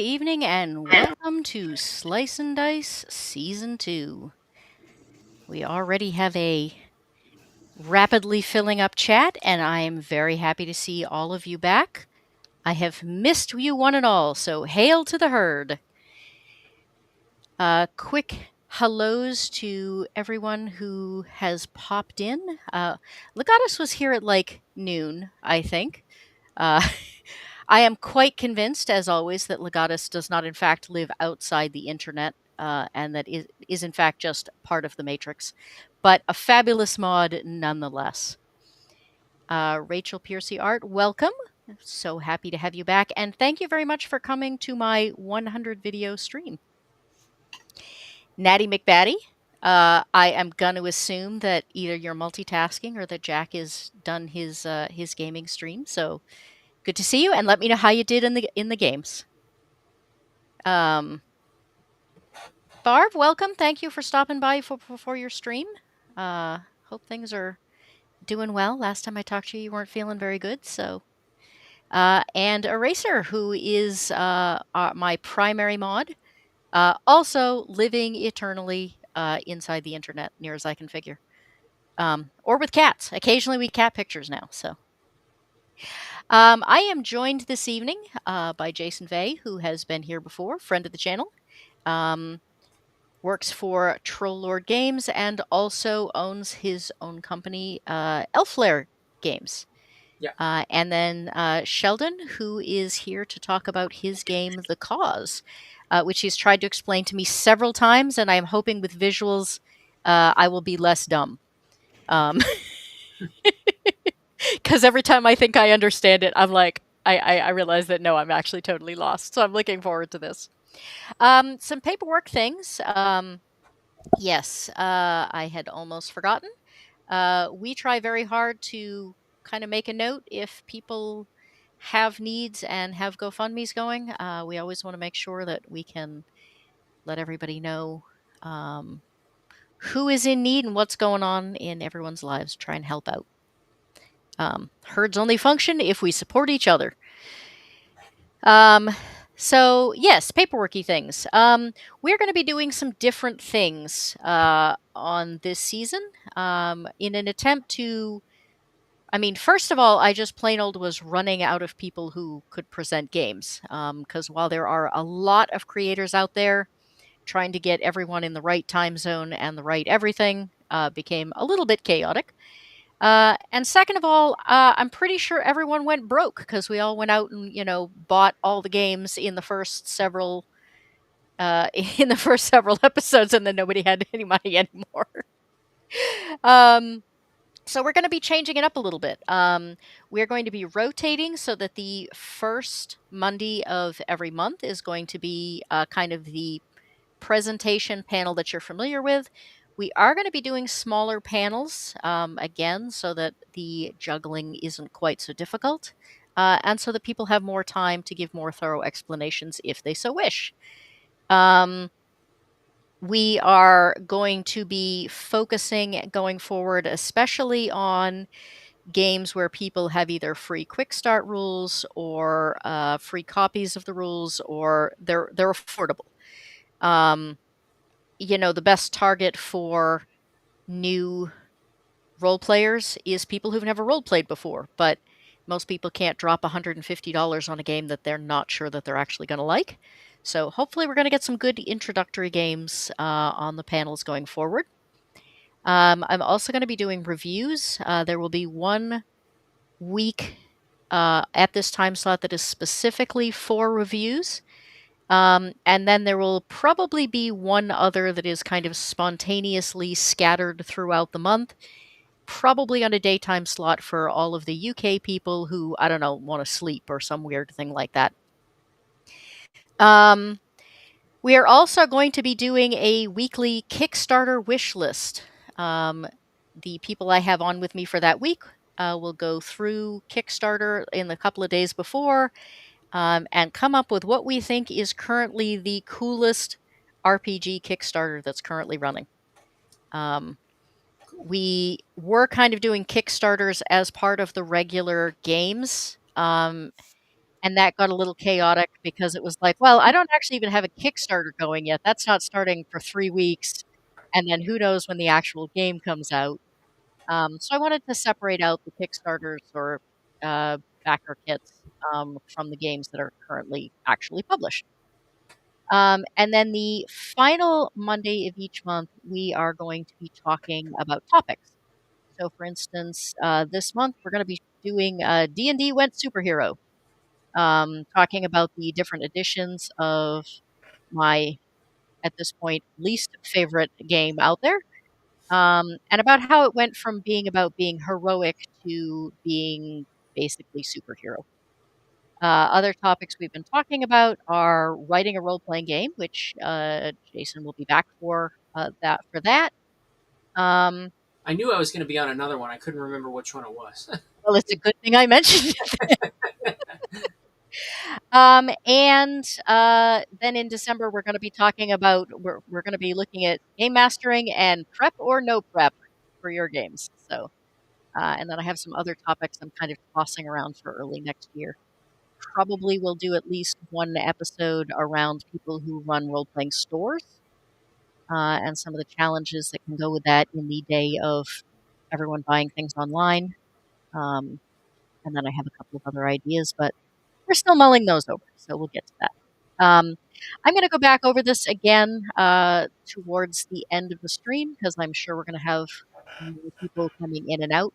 evening and welcome to Slice and Dice Season 2. We already have a rapidly filling up chat, and I am very happy to see all of you back. I have missed you one and all, so hail to the herd. Quick hellos to everyone who has popped in. Legatus was here at like noon, I think. Uh, I am quite convinced, as always, that Legatus does not, in fact, live outside the internet, and that is, in fact, just part of the Matrix. But a fabulous mod nonetheless. Rachel Piercy Art, welcome. So happy to have you back, and thank you very much for coming to my 100 video stream. Natty McBatty, I am going to assume that either you're multitasking or that Jack has done his gaming stream. So good to see you, and let me know how you did in the games. Barb, welcome. Thank you for stopping by for your stream. Hope things are doing well. Last time I talked to you, you weren't feeling very good. So, and Eraser, who is my primary mod, also living eternally inside the internet, near as I can figure, or with cats. Occasionally, we cat pictures now. So. I am joined this evening by Jason Vey, who has been here before, friend of the channel, works for Lair Games, and also owns his own company, Lair Games. Yeah. And then Sheldon, who is here to talk about his game, The Cause, which he's tried to explain to me several times, and I'm hoping with visuals I will be less dumb. Because every time I think I understand it, I'm like, I realize that no, I'm actually totally lost. So I'm looking forward to this. Some paperwork things. Yes, I had almost forgotten. We try very hard to kind of make a note if people have needs and have GoFundMe's going. We always want to make sure that we can let everybody know who is in need and what's going on in everyone's lives. Try and help out. Herds only function if we support each other. So yes, paperworky things. We're going to be doing some different things on this season in an attempt to. I mean, first of all, I just plain old was running out of people who could present games. Because while there are a lot of creators out there, trying to get everyone in the right time zone and the right everything became a little bit chaotic. And second of all, I'm pretty sure everyone went broke because we all went out and bought all the games in the first several in the first several episodes, and then nobody had any money anymore. So we're going to be changing it up a little bit. We're going to be rotating so that the first Monday of every month is going to be kind of the presentation panel that you're familiar with. We are going to be doing smaller panels again so that the juggling isn't quite so difficult and so that people have more time to give more thorough explanations if they so wish. We are going to be focusing going forward especially on games where people have either free quick start rules or free copies of the rules, or they're affordable. The best target for new role players is people who've never role played before, but most people can't drop $150 on a game that they're not sure that they're actually going to like. So hopefully we're going to get some good introductory games on the panels going forward. I'm also going to be doing reviews. There will be 1 week at this time slot that is specifically for reviews. And then there will probably be 1 other that is kind of spontaneously scattered throughout the month, probably on a daytime slot for all of the UK people who, I don't know, want to sleep or some weird thing like that. We are also going to be doing a weekly Kickstarter wish list. The people I have on with me for that week will go through Kickstarter in the couple of days before and come up with what we think is currently the coolest RPG Kickstarter that's currently running. We were kind of doing Kickstarters as part of the regular games. And that got a little chaotic because it was like, well, I don't actually even have a Kickstarter going yet. That's not starting for 3 weeks, and then who knows when the actual game comes out. So I wanted to separate out the Kickstarters or backer kits from the games that are currently actually published. And then the final Monday of each month, we are going to be talking about topics. So, for instance, this month we're going to be doing D&D Went Superhero, talking about the different editions of my, at this point, least favorite game out there, and about how it went from being about being heroic to being basically superhero. Other topics we've been talking about are writing a role playing game, which Jason will be back for that. Um, I knew I was going to be on another one. I couldn't remember which one it was. well, it's a good thing I mentioned it. And then in December, we're going to be talking about we're going to be looking at game mastering and prep or no prep for your games. So, and then I have some other topics I'm kind of tossing around for early next year. Probably will do at least one episode around people who run role playing stores, and some of the challenges that can go with that in the day of everyone buying things online. Um, and then I have a couple of other ideas, but we're still mulling those over, so we'll get to that. I'm going to go back over this again towards the end of the stream because I'm sure we're going to have more people coming in and out.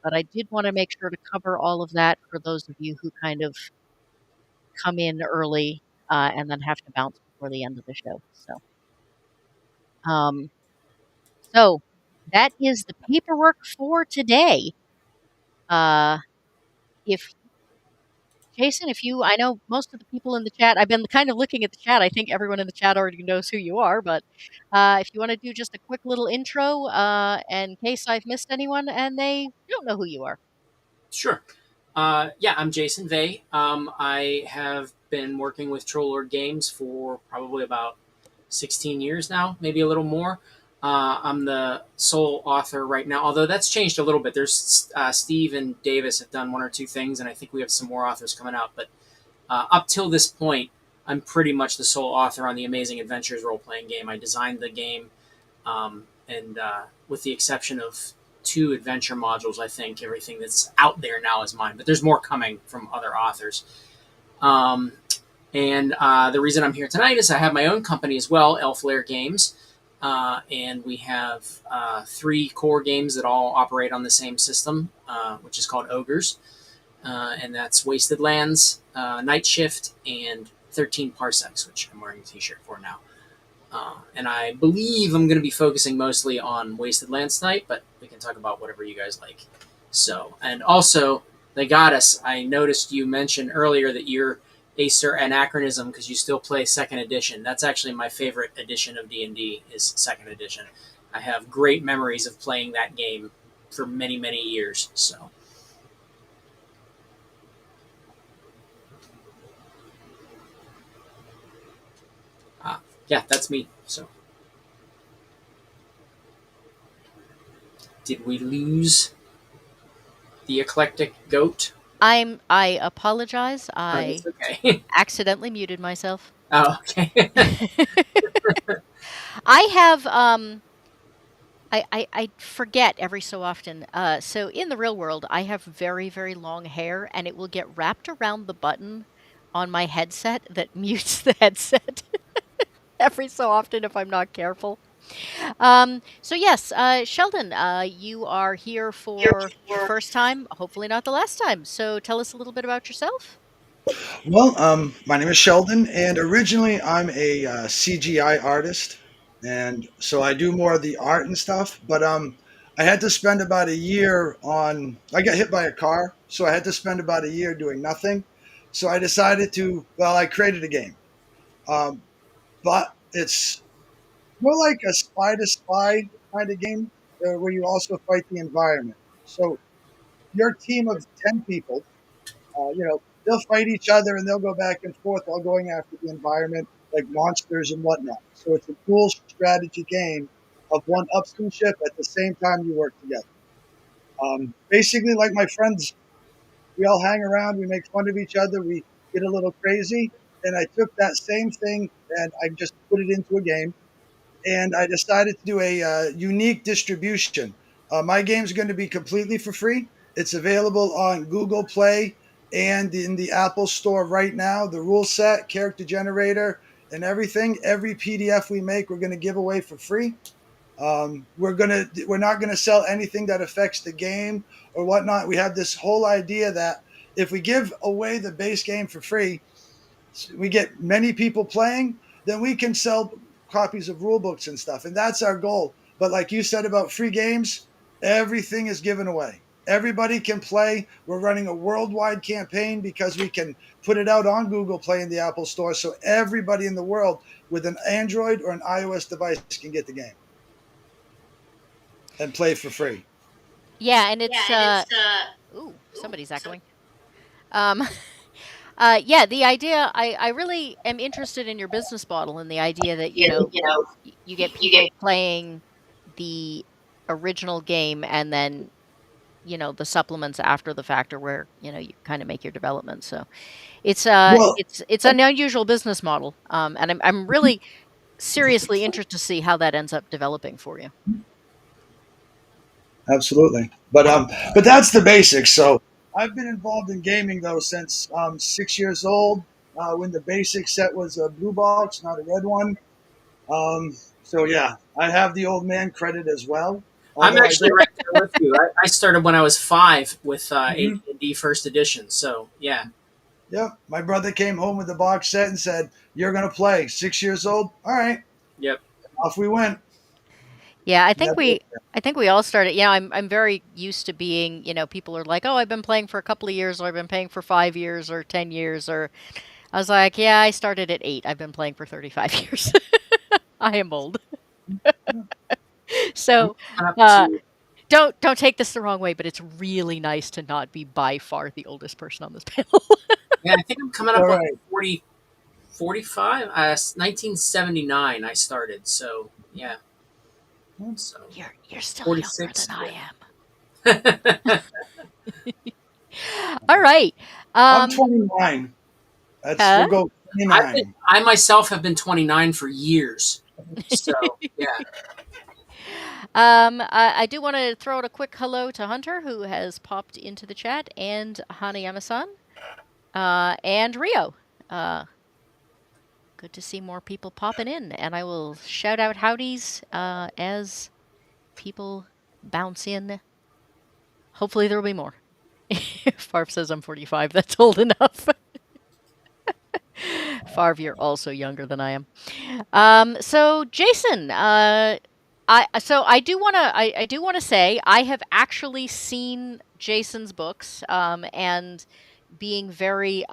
But I did want to make sure to cover all of that for those of you who kind of come in early and then have to bounce before the end of the show. Um, so that is the paperwork for today. If Jason, I know most of the people in the chat, I've been kind of looking at the chat. I think everyone in the chat already knows who you are, but if you want to do just a quick little intro in case I've missed anyone and they don't know who you are. Sure. Yeah, I'm Jason Vey. I have been working with Lair Games for probably about 16 years now, maybe a little more. I'm the sole author right now, although that's changed a little bit. There's Steve and Davis have done one or two things, and I think we have some more authors coming out. But up till this point, I'm pretty much the sole author on the Amazing Adventures role playing game. I designed the game, and with the exception of two adventure modules, I think everything that's out there now is mine. But there's more coming from other authors. And the reason I'm here tonight is I have my own company as well, Lair Games. And we have three core games that all operate on the same system, which is called Ogres. And that's Wasted Lands, Night Shift, and 13 Parsecs, which I'm wearing a t-shirt for now. And I believe I'm going to be focusing mostly on Wasted Lands tonight, but we can talk about whatever you guys like. So, and also, the Goddess, I noticed you mentioned earlier that you're a anachronism because you still play second edition. That's actually my favorite edition of D&D is second edition. I have great memories of playing that game for many, many years. So, yeah, that's me. So, did we lose the eclectic goat? I apologize. Oh, I that's okay. accidentally muted myself. Oh, okay. I have I forget every so often. So in the real world, I have very, very long hair, and it will get wrapped around the button on my headset that mutes the headset every so often if I'm not careful. So yes, Sheldon, you are here for the first time, hopefully not the last time. So tell us a little bit about yourself. Well, my name is Sheldon, and originally I'm a CGI artist, and so I do more of the art and stuff. But I had to spend about a year on. I got hit by a car, so I had to spend about a year doing nothing. So I decided to. Well, I created a game, um, but it's more like a spy to spy kind of game where you also fight the environment. So your team of 10 people, they'll fight each other and they'll go back and forth while going after the environment, like monsters and whatnot. So it's a cool strategy game of one-upsmanship at the same time you work together. Basically, like my friends, we all hang around, we make fun of each other, we get a little crazy. And I took that same thing and I just put it into a game. And I decided to do a unique distribution. My game's going to be completely for free. It's available on Google Play and in the Apple Store right now. The rule set, character generator, and everything. Every PDF we make, we're going to give away for free. We're not gonna sell anything that affects the game or whatnot. We have this whole idea that if we give away the base game for free, we get many people playing, then we can sell copies of rule books and stuff, and that's our goal. But like you said about free games, everything is given away. Everybody can play. We're running a worldwide campaign because we can put it out on Google Play in the Apple Store, so everybody in the world with an Android or an iOS device can get the game and play for free. Yeah, and Yeah, it's and it's ooh, ooh, somebody's so echoing. Um, yeah, the idea I really am interested in your business model and the idea that, you know you get you get people playing the original game and then, the supplements after the fact or where, you kind of make your development. So it's Well, it's an unusual business model. And I'm really seriously interested to see how that ends up developing for you. absolutely, but that's the basics. So I've been involved in gaming though since 6 years old. When the basic set was a blue box, not a red one. So yeah, I have the old man credit as well. I'm Although I actually don't. right there with you. I started when I was 5 with Mhm. AD&D First Edition. So yeah, Yeah, my brother came home with the box set and said, "You're gonna play." 6 years old. All right, yep. off we went. Yeah, I think Never. we all started. I'm very used to being, people are like, "Oh, I've been playing for a couple of years or I've been playing for 5 years or 10 years," or I was like, "Yeah, I started at 8. I've been playing for 35 years." I am old. I'm So, coming up uh to don't take this the wrong way, but it's really nice to not be by far the oldest person on this panel. yeah. I think I'm coming All up on right. 40, 45. 1979 I started. So yeah, so You're still younger than 46. I Yeah. am. All right. I'm Um, 29. That's huh? we'll go I 29. myself have been 29 for years. So yeah. I do want to throw out a quick hello to Hunter, who has popped into the chat, and Hanayama-san, and Rio. Uh, Good to see more people popping in, and I will shout out howdies as people bounce in. Hopefully, there will be more. Farv says I'm 45. That's old enough. Farv, you're also younger than I am. So Jason, I do wanna I do wanna say I have actually seen Jason's books, and being very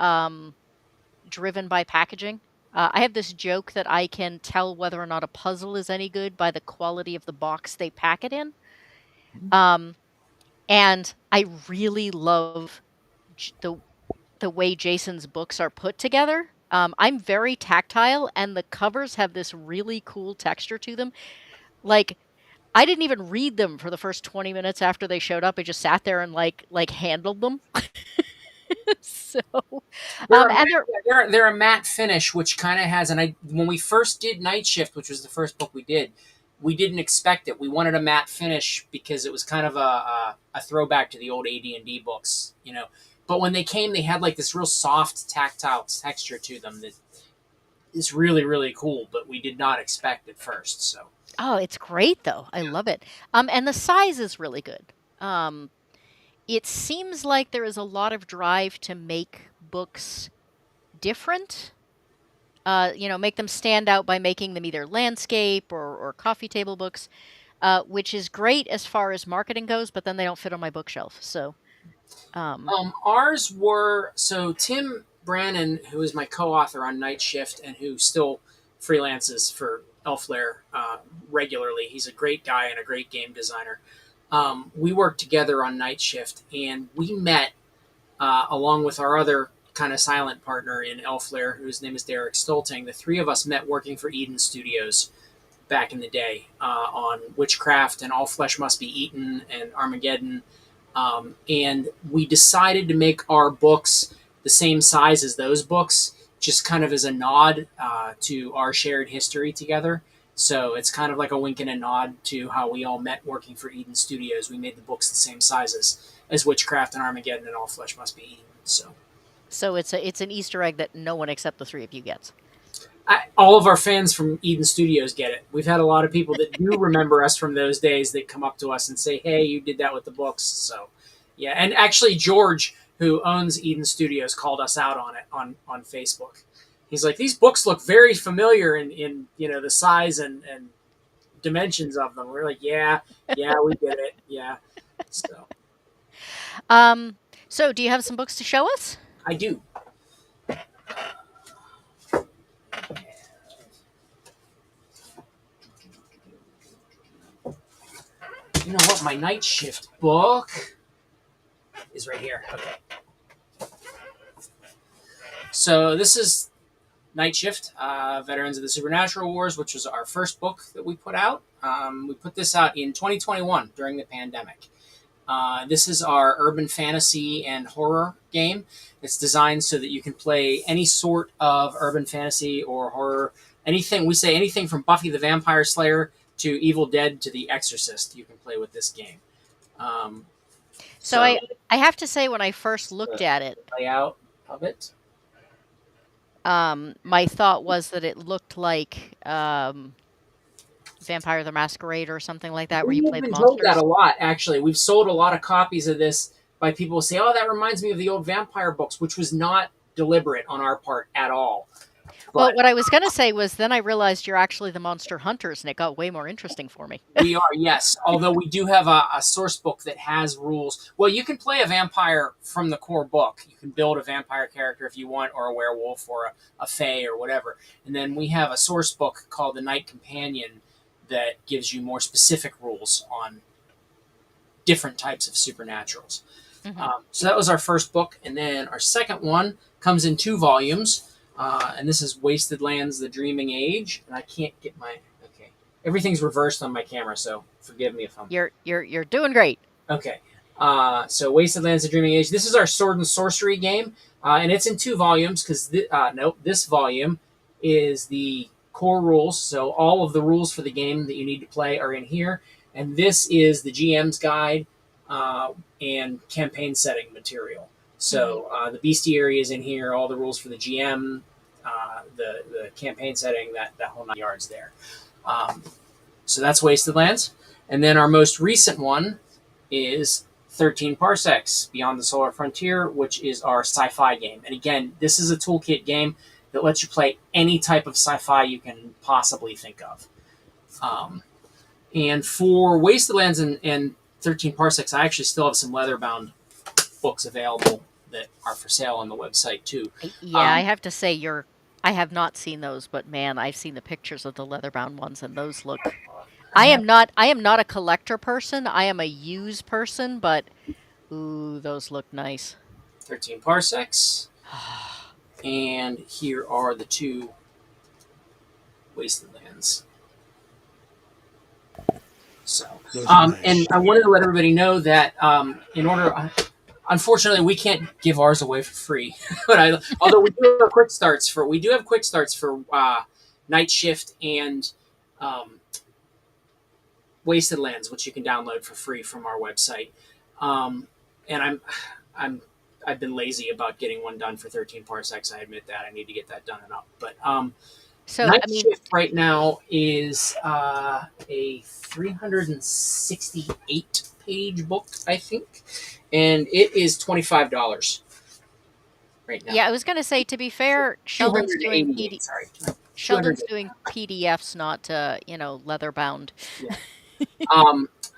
driven by packaging. I have this joke that I can tell whether or not a puzzle is any good by the quality of the box they pack it in. Um, and I really love j- the the way Jason's books are put together. I'm very tactile, and the covers have this really cool texture to them. Like, I didn't even read them for the first 20 minutes after they showed up. I just sat there and like handled them. So, They're a and matte, they're yeah, they're a matte finish, which kind of has. And I when we first did Night Shift, which was the first book we didn't expect it. We wanted a matte finish because it was kind of a throwback to the old AD&D books, you know. But when they came, they had like this real soft, tactile texture to them that is really, really cool. But we did not expect at first. So oh, it's great though. I love it. And the size is really good. Um, it seems like there is a lot of drive to make books different. Make them stand out by making them either landscape or coffee table books, which is great as far as marketing goes, but then they don't fit on my bookshelf. So, um, Ours were so Tim Brannon, who is my co-author on Night Shift and who still freelances for Elflair regularly. He's a great guy and a great game designer. We worked together on Night Shift, and we met along with our other kind of silent partner in Elflair, whose name is Derek Stolting. The three of us met working for Eden Studios back in the day on Witchcraft and All Flesh Must Be Eaten and Armageddon, and we decided to make our books the same size as those books, just kind of as a nod to our shared history together. So it's kind of like a wink and a nod to how we all met working for Eden Studios. We made the books the same sizes as Witchcraft and Armageddon and All Flesh Must Be Eaten. So it's an Easter egg that no one except the three of you gets. All of our fans from Eden Studios get it. We've had a lot of people that do remember us from those days that come up to us and say, "Hey, you did that with the books." So, yeah, and actually, George, who owns Eden Studios, called us out on it on Facebook. He's like, "These books look very familiar in the size and dimensions of them." We're like, "Yeah, yeah, we get it, yeah." So Um, so do you have some books to show us? I do. You know what? My night shift book is right here. Okay. So this is Night Shift, Veterans of the Supernatural Wars, which was our first book that we put out. We put this out in 2021 during the pandemic. This is our urban fantasy and horror game. It's designed so that you can play any sort of urban fantasy or horror. Anything, we say anything from Buffy the Vampire Slayer to Evil Dead to The Exorcist, you can play with this game. So I have to say, when I first looked the at it, layout of it. my thought was that it looked like Vampire the Masquerade or something like that, where you We've play the been told that monsters. a lot, actually. We've sold a lot of copies of this by people who say, "Oh, that reminds me of the old vampire books," which was not deliberate on our part at all. Well, But what I was going to say was then I realized you're actually the monster hunters, and it got way more interesting for me. we are, yes. Although we do have a source book that has rules. Well, you can play a vampire from the core book. You can build a vampire character if you want, or a werewolf, or a fae, or whatever. And then we have a source book called The Night Companion that gives you more specific rules on different types of supernaturals. Hmm. So that was our first book. And then our second one comes in 2 volumes. And this is Wasted Lands, The Dreaming Age. And I can't get my... Okay. Everything's reversed on my camera, so forgive me if I'm... You're doing great. Okay. So Wasted Lands, The Dreaming Age. This is our sword and sorcery game. And it's in 2 volumes because... this volume is the core rules. So all of the rules for the game that you need to play are in here. And this is the GM's guide and campaign setting material. So the bestiary is in here, all the rules for the GM, the campaign setting, that whole 9 yards there. So that's Wasted Lands. And then our most recent one is 13 Parsecs, Beyond the Solar Frontier, which is our sci-fi game. And again, this is a toolkit game that lets you play any type of sci-fi you can possibly think of. And for Wasted Lands and 13 Parsecs, I actually still have some leather-bound books available that are for sale on the website too. Yeah, I have to say I have not seen those, but man, I've seen the pictures of the leather-bound ones, and those look. I am not a collector person. I am a use person, but ooh, those look nice. 13 Parsecs. And here are the 2 Wasted Lands. So, Nice. and I wanted to let everybody know that in order, unfortunately, we can't give ours away for free. But although we do have quick starts for Night Shift and Wasted Lands, which you can download for free from our website. And I've been lazy about getting one done for 13 Parsecs. I admit that I need to get that done and up. But So Night I mean, Shift right now is a 368 page book, I think, and it is $25 right now. yeah, I was going to say, to be fair, Sheldon's doing 288. Sorry, Sheldon's 200. doing PDFs, not leather bound. Yeah.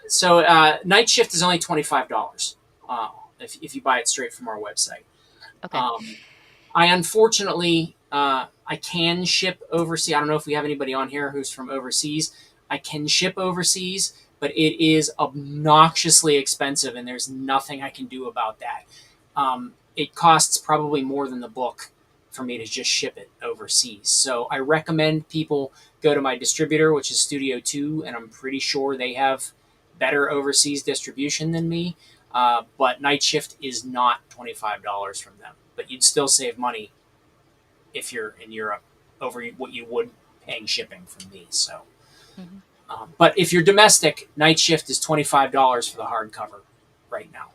So Night Shift is only $25 if you buy it straight from our website. Okay. I unfortunately I can ship overseas. I don't know if we have anybody on here who's from overseas. I can ship overseas, but it is obnoxiously expensive, and there's nothing I can do about that. It costs probably more than the book for me to just ship it overseas. So I recommend people go to my distributor, which is Studio 2, and I'm pretty sure they have better overseas distribution than me. But Night Shift is not $25 from them. but you'd still save money if you're in Europe over what you would paying shipping from these. So, Mhm. but if you're domestic, Night Shift is $25 for the hardcover right now.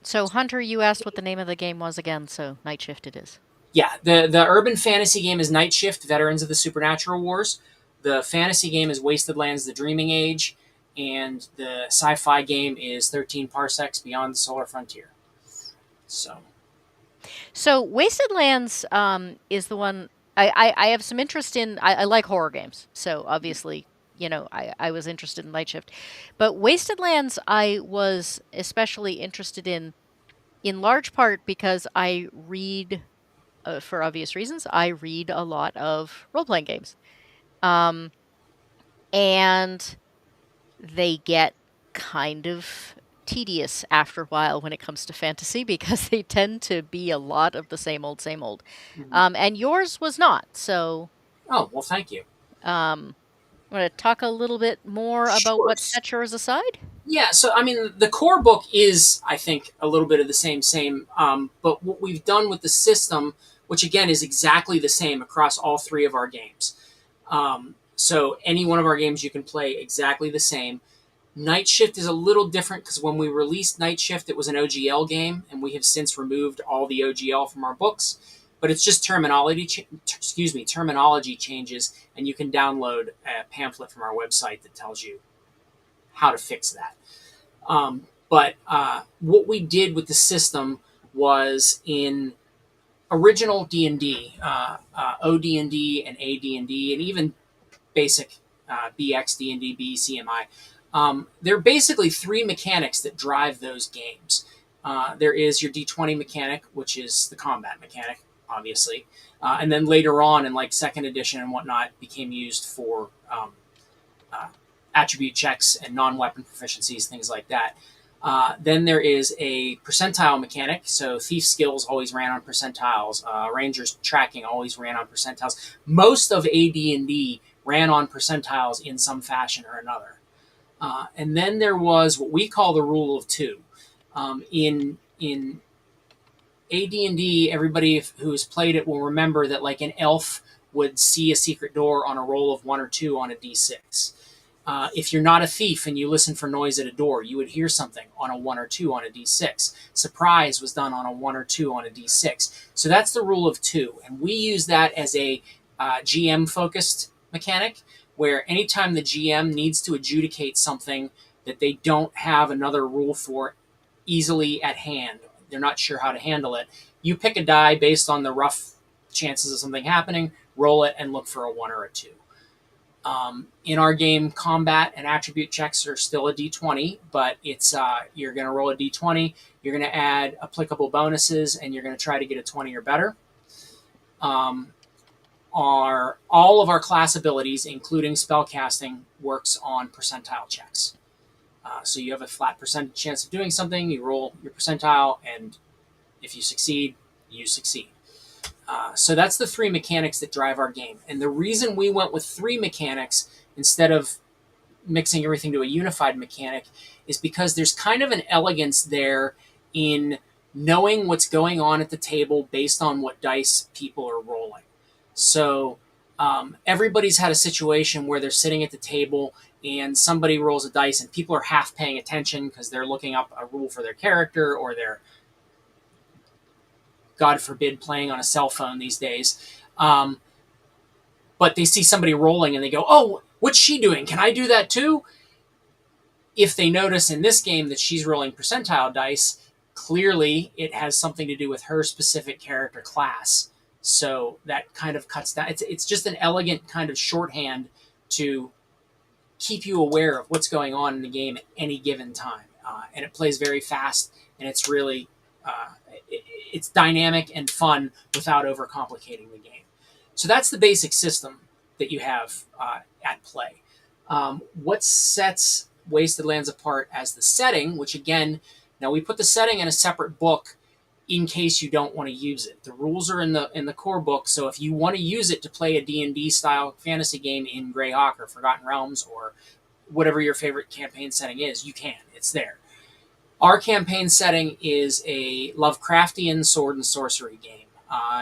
So, Hunter, you asked what the name of the game was again, so Night Shift it is. Yeah, the urban fantasy game is Night Shift: Veterans of the Supernatural Wars. The fantasy game is Wasted Lands: The Dreaming Age, and the sci-fi game is 13 Parsecs: Beyond the Solar Frontier. So, So, Wasted Lands is the one I have some interest in. I like horror games, so obviously, I was interested in Night Shift. But Wasted Lands, I was especially interested in large part because I read, for obvious reasons, I read a lot of role playing games. Um, and they get kind of tedious after a while when it comes to fantasy because they tend to be a lot of the same old, same old. mhm. And yours was not. So, Oh well, thank you. um, want to talk a little bit more about Sure. what set yours aside? Yeah, so I mean, the core book is, I think, a little bit of the same. But what we've done with the system, which again is exactly the same across all three of our games. So any one of our games you can play exactly the same. Night Shift is a little different because when we released Night Shift, it was an OGL game, and we have since removed all the OGL from our books. But it's just terminology changes, and you can download a pamphlet from our website that tells you how to fix that. But what we did with the system was in original D&D, OD&D and AD&D, and even basic BX, D&D, BCMI. There are basically three mechanics that drive those games. There is your D20 mechanic, which is the combat mechanic, obviously. And then later on, in like second edition and whatnot, became used for uh, attribute checks and non-weapon proficiencies, things like that. Then there is a percentile mechanic. So thief skills always ran on percentiles. Rangers tracking always ran on percentiles. Most of AD&D ran on percentiles in some fashion or another. And then there was what we call the rule of two. In AD&D, everybody who has played it will remember that like an elf would see a secret door on a roll of 1 or 2 on a d6. If you're not a thief and you listen for noise at a door, you would hear something on a 1 or 2 on a d6. Surprise was done on a 1 or 2 on a d6. So that's the rule of two. And we use that as a GM focused mechanic where anytime the GM needs to adjudicate something that they don't have another rule for easily at hand, they're not sure how to handle it, you pick a die based on the rough chances of something happening, roll it, and look for a 1 or a 2. In our game, combat and attribute checks are still a d20, but it's you're going to roll a d20, you're going to add applicable bonuses, and you're going to try to get a 20 or better. All of our class abilities, including spellcasting, works on percentile checks. So you have a flat percent chance of doing something, you roll your percentile, and if you succeed, you succeed. So that's the three mechanics that drive our game. And the reason we went with three mechanics instead of mixing everything to a unified mechanic is because there's kind of an elegance there in knowing what's going on at the table based on what dice people are rolling. So everybody's had a situation where they're sitting at the table and somebody rolls a dice and people are half paying attention because they're looking up a rule for their character or they're, God forbid, playing on a cell phone these days. But they see somebody rolling and they go, oh, what's she doing? Can I do that too? If they notice in this game that she's rolling percentile dice, clearly it has something to do with her specific character class. So that kind of cuts down. It's just an elegant kind of shorthand to keep you aware of what's going on in the game at any given time. And it plays very fast, and it's really it's dynamic and fun without overcomplicating the game. So that's the basic system that you have at play. What sets Wasted Lands apart as the setting, which again, now we put the setting in a separate book in case you don't want to use it. The rules are in the core book, so if you want to use it to play a D&D style fantasy game in Greyhawk or Forgotten Realms or whatever your favorite campaign setting is, you can. It's there. Our campaign setting is a Lovecraftian sword and sorcery game.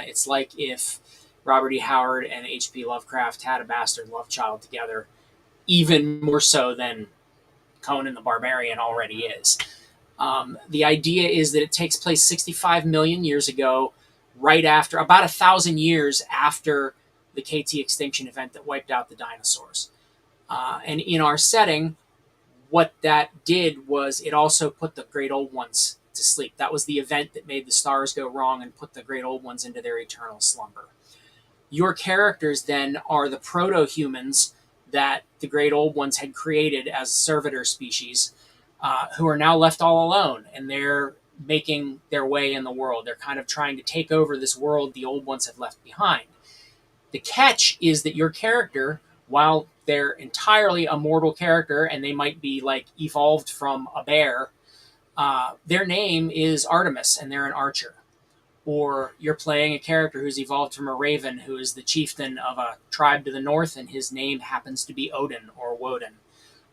It's like if Robert E. Howard and H.P. Lovecraft had a bastard love child together, even more so than Conan the Barbarian already is. The idea is that it takes place 65 million years ago, right after, about 1,000 years after the KT extinction event that wiped out the dinosaurs. And in our setting, what that did was it also put the great old ones to sleep. That was the event that made the stars go wrong and put the great old ones into their eternal slumber. Your characters then are the proto humans that the great old ones had created as servitor species, who are now left all alone, and they're making their way in the world. They're kind of trying to take over this world the old ones have left behind. The catch is that your character, while they're entirely a mortal character and they might be like evolved from a bear, their name is Artemis and they're an archer. Or you're playing a character who's evolved from a raven who is the chieftain of a tribe to the north and his name happens to be Odin or Woden.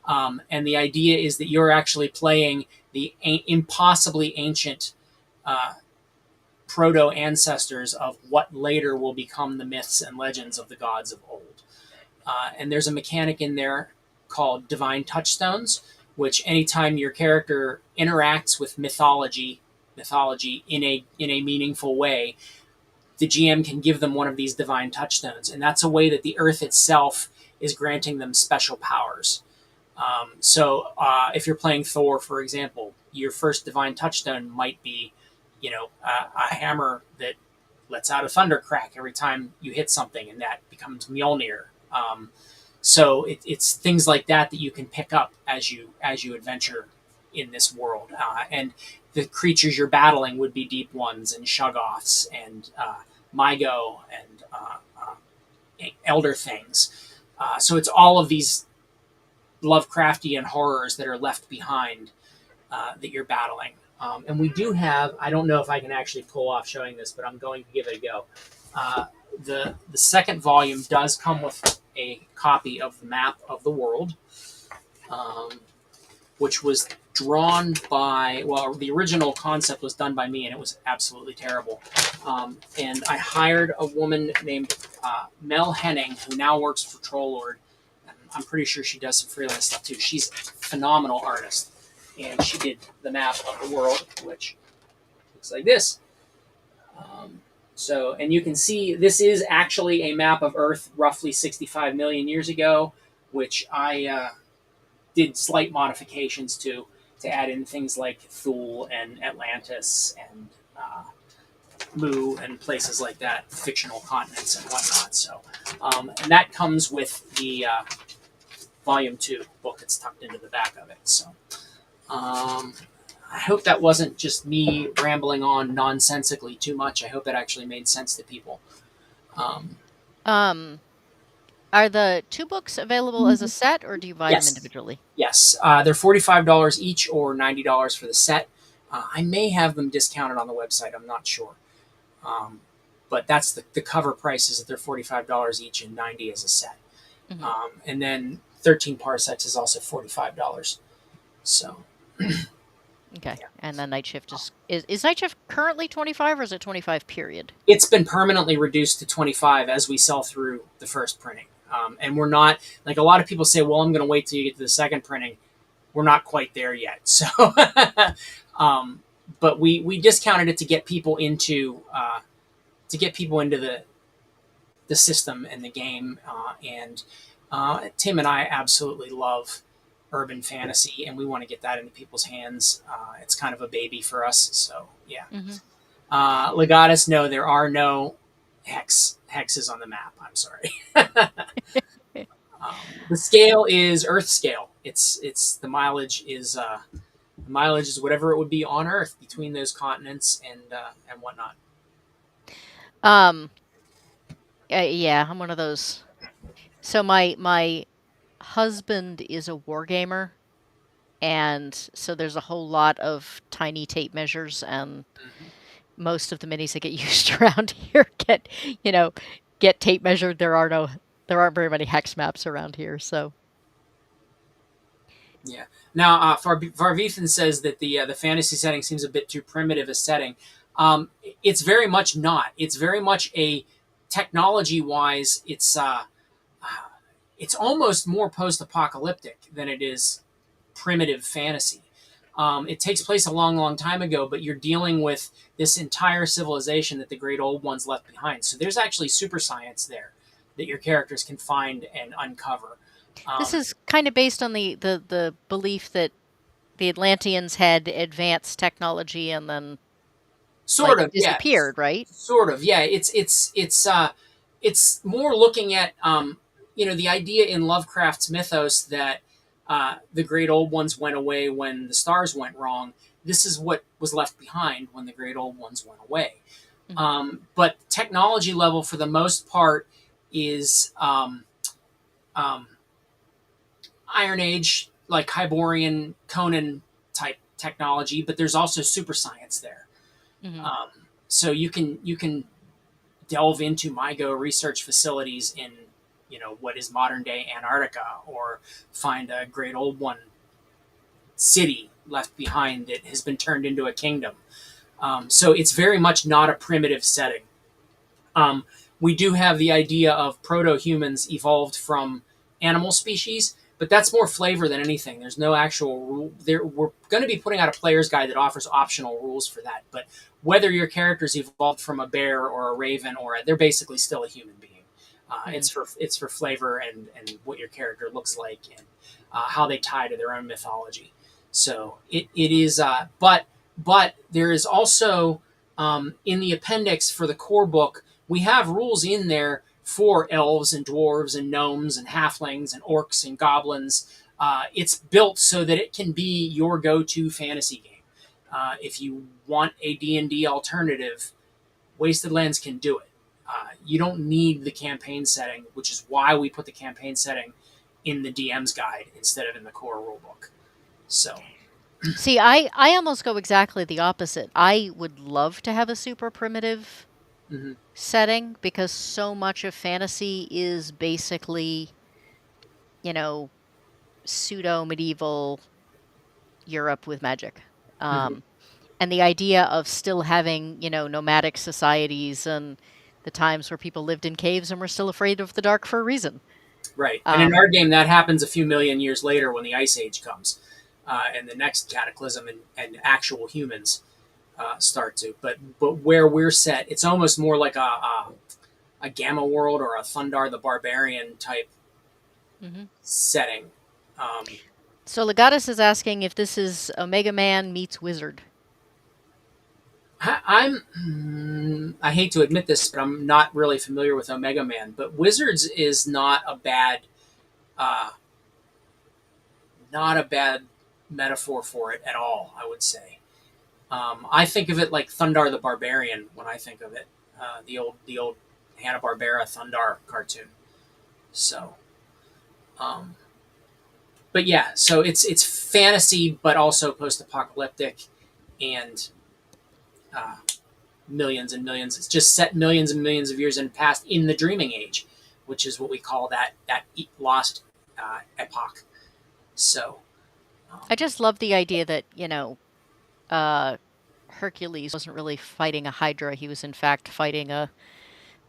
And the idea is that you're actually playing the impossibly ancient proto ancestors of what later will become the myths and legends of the gods of old. And there's a mechanic in there called divine touchstones, which anytime your character interacts with mythology in a meaningful way, the GM can give them one of these divine touchstones, and that's a way that the Earth itself is granting them special powers. If you're playing Thor, for example, your first divine touchstone might be, a hammer that lets out a thunder crack every time you hit something, and that becomes Mjolnir. It's things like that you can pick up as you adventure in this world, and the creatures you're battling would be deep ones and Shoggoths and Mygo and elder things. So it's all of these Lovecraftian horrors that are left behind that you're battling. And we do have, I don't know if I can actually pull off showing this, but I'm going to give it a go. The second volume does come with a copy of the map of the world, which was drawn by, well, the original concept was done by me, and it was absolutely terrible. And I hired a woman named Mel Henning, who now works for Trollord. I'm pretty sure she does some freelance stuff too. She's a phenomenal artist, and she did the map of the world, which looks like this. And you can see this is actually a map of Earth roughly 65 million years ago, which I did slight modifications to add in things like Thule and Atlantis and Mu and places like that, fictional continents and whatnot. So, and that comes with the Volume 2 book that's tucked into the back of it. So, I hope that wasn't just me rambling on nonsensically too much. I hope it actually made sense to people. Are the two books available as a set, or do you buy them individually? Yes. They're $45 each or $90 for the set. I may have them discounted on the website. I'm not sure. But that's the cover price is that they're $45 each and $90 as a set. Mm-hmm. And then 13 parsecs is also $45. So. Okay. Yeah. And then Night Shift is Night Shift currently 25 or is it 25 period? It's been permanently reduced to 25 as we sell through the first printing. And we're not, like a lot of people say, well, I'm going to wait till you get to the second printing. We're not quite there yet. So, but we discounted it to get people into the system and the game. And Tim and I absolutely love urban fantasy, and we want to get that into people's hands. It's kind of a baby for us. So yeah. Mm-hmm. Legatus, no, there are no hexes on the map. I'm sorry. The scale is Earth scale. It's the mileage is whatever it would be on Earth between those continents and whatnot. Yeah, I'm one of those. So my husband is a wargamer, and so there's a whole lot of tiny tape measures, and most of the minis that get used around here get tape measured. There aren't very many hex maps around here, so Yeah. Now, Varvethan says that the fantasy setting seems a bit too primitive a setting. It's very much not. It's very much a technology wise. It's almost more post apocalyptic than it is primitive fantasy. It takes place a long, long time ago, but you're dealing with this entire civilization that the great old ones left behind. So there's actually super science there that your characters can find and uncover. This Um, is kind of based on the belief that the Atlanteans had advanced technology and then Sort like of, yes. disappeared, right? Sort of, yeah. It's more looking at the idea in Lovecraft's mythos that the great old ones went away when the stars went wrong. This is what was left behind when the great old ones went away. Hmm. But technology level, for the most part, is um, Iron Age, like Hyborian Conan type technology. But there's also super science there. Hmm. Um, so you can delve into MyGo research facilities in what is modern day Antarctica, or find a great old one city left behind that has been turned into a kingdom. So it's very much not a primitive setting. Um, we do have the idea of proto humans evolved from animal species, but that's more flavor than anything. There's no actual rule. We're going to be putting out a player's guide that offers optional rules for that. But whether your characters evolved from a bear or a raven, they're basically still a human being. Hmm. It's for flavor and what your character looks like, and how they tie to their own mythology. So it is, but there is also, in the appendix for the core book, we have rules in there for elves and dwarves and gnomes and halflings and orcs and goblins. It's built so that it can be your go-to fantasy game. If you want a D&D alternative, Wasted Lands can do it. You don't need the campaign setting, which is why we put the campaign setting in the DM's guide instead of in the core rulebook. So, See, I almost go exactly the opposite. I would love to have a super primitive mm-hmm, setting because so much of fantasy is basically, you know, pseudo medieval Europe with magic. mm-hmm, Um, and the idea of still having, nomadic societies and the times where people lived in caves and were still afraid of the dark for a reason. right. And in Um, our game, that happens a few million years later when the Ice Age comes, and the next cataclysm, and actual humans start to. But where we're set, it's almost more like a Gamma World or a Thundar the Barbarian type mhm. setting. Um, So Legatus is asking if this is Omega Man meets Wizard. I hate to admit this, but I'm not really familiar with Omega Man. But Wizards is uh, not a bad metaphor for it at all. I would say. I think of it like Thundar the Barbarian when I think of it. The old Hanna Barbera Thundar cartoon. So, um, but yeah, so it's fantasy, but also post apocalyptic, and uh, millions and millions. It's just set millions and millions of years in the past in the Dreaming Age, which is what we call that lost epoch. So, I just love the idea that, uh, Hercules wasn't really fighting a Hydra. He was, in fact, fighting a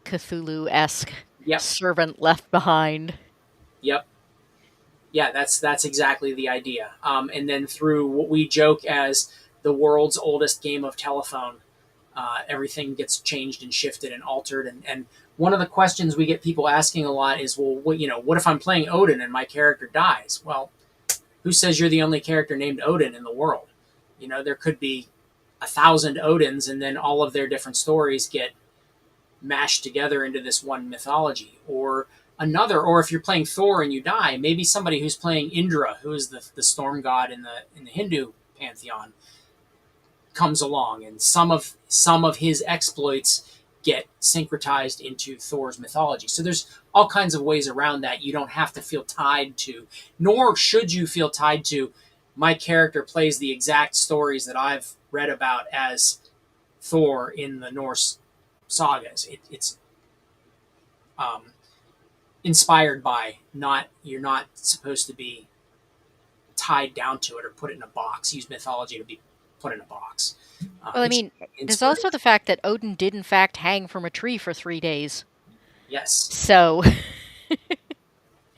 Cthulhu esque yep, servant left behind. yep, yeah. That's exactly the idea. And then through what we joke as the world's oldest game of telephone, everything gets changed and shifted and altered. And one of the questions we get people asking a lot is, well, what if I'm playing Odin and my character dies? Well, who says you're the only character named Odin in the world? There could be 1,000 Odins, and then all of their different stories get mashed together into this one mythology. Or if you're playing Thor and you die, maybe somebody who's playing Indra, who is the storm god in the Hindu pantheon, comes along, and some of his exploits get syncretized into Thor's mythology. So there's all kinds of ways around that. You don't have to feel tied to, nor should you feel tied to, my character plays the exact stories that I've read about as Thor in the Norse sagas. It's inspired by, not, you're not supposed to be tied down to it or put it in a box. Use mythology to be put in a box. Well, I It's mean, there's also inspiration. the fact that Odin did in fact hang from a tree for 3 days. Yes, So,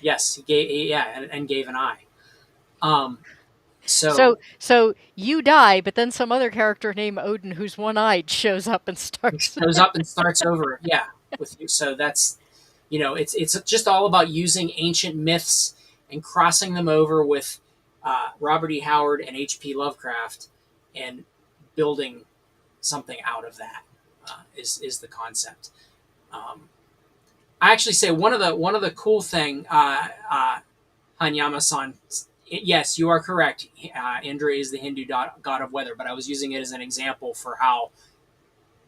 yes, he gave, yeah, and gave an eye. Um, so, so so you die, but then some other character named Odin, who's one-eyed, shows up and he starts. shows up and starts over, yeah, with you. So that's, it's just all about using ancient myths and crossing them over with Robert E. Howard and H.P. Lovecraft, and building something out of that is the concept. Um, I actually say one of the cool thing, Hanyama-san. Yes, you are correct. Indra is the Hindu god of weather, but I was using it as an example for how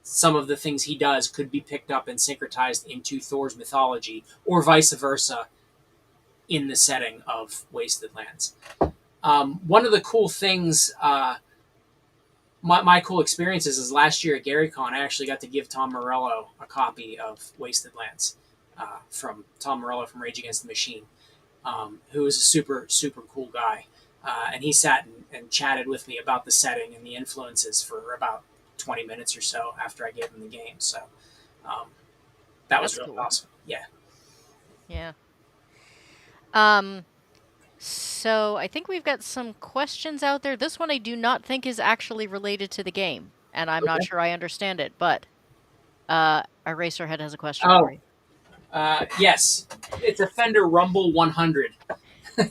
some of the things he does could be picked up and syncretized into Thor's mythology, or vice versa, in the setting of Wasted Lands. One of the cool things, my cool experiences is last year at GaryCon, I actually got to give Tom Morello a copy of Wasted Lands from Tom Morello from Rage Against the Machine, who is a super, super cool guy. And he sat and chatted with me about the setting and the influences for about 20 minutes or so after I gave him the game. So um, that was That's really cool. awesome. Yeah. Yeah. Um, so I think we've got some questions out there. This one I do not think is actually related to the game, and I'm not Okay. sure I understand it, but Eraserhead has a question for Oh, you. yes. It's a Fender Rumble 100.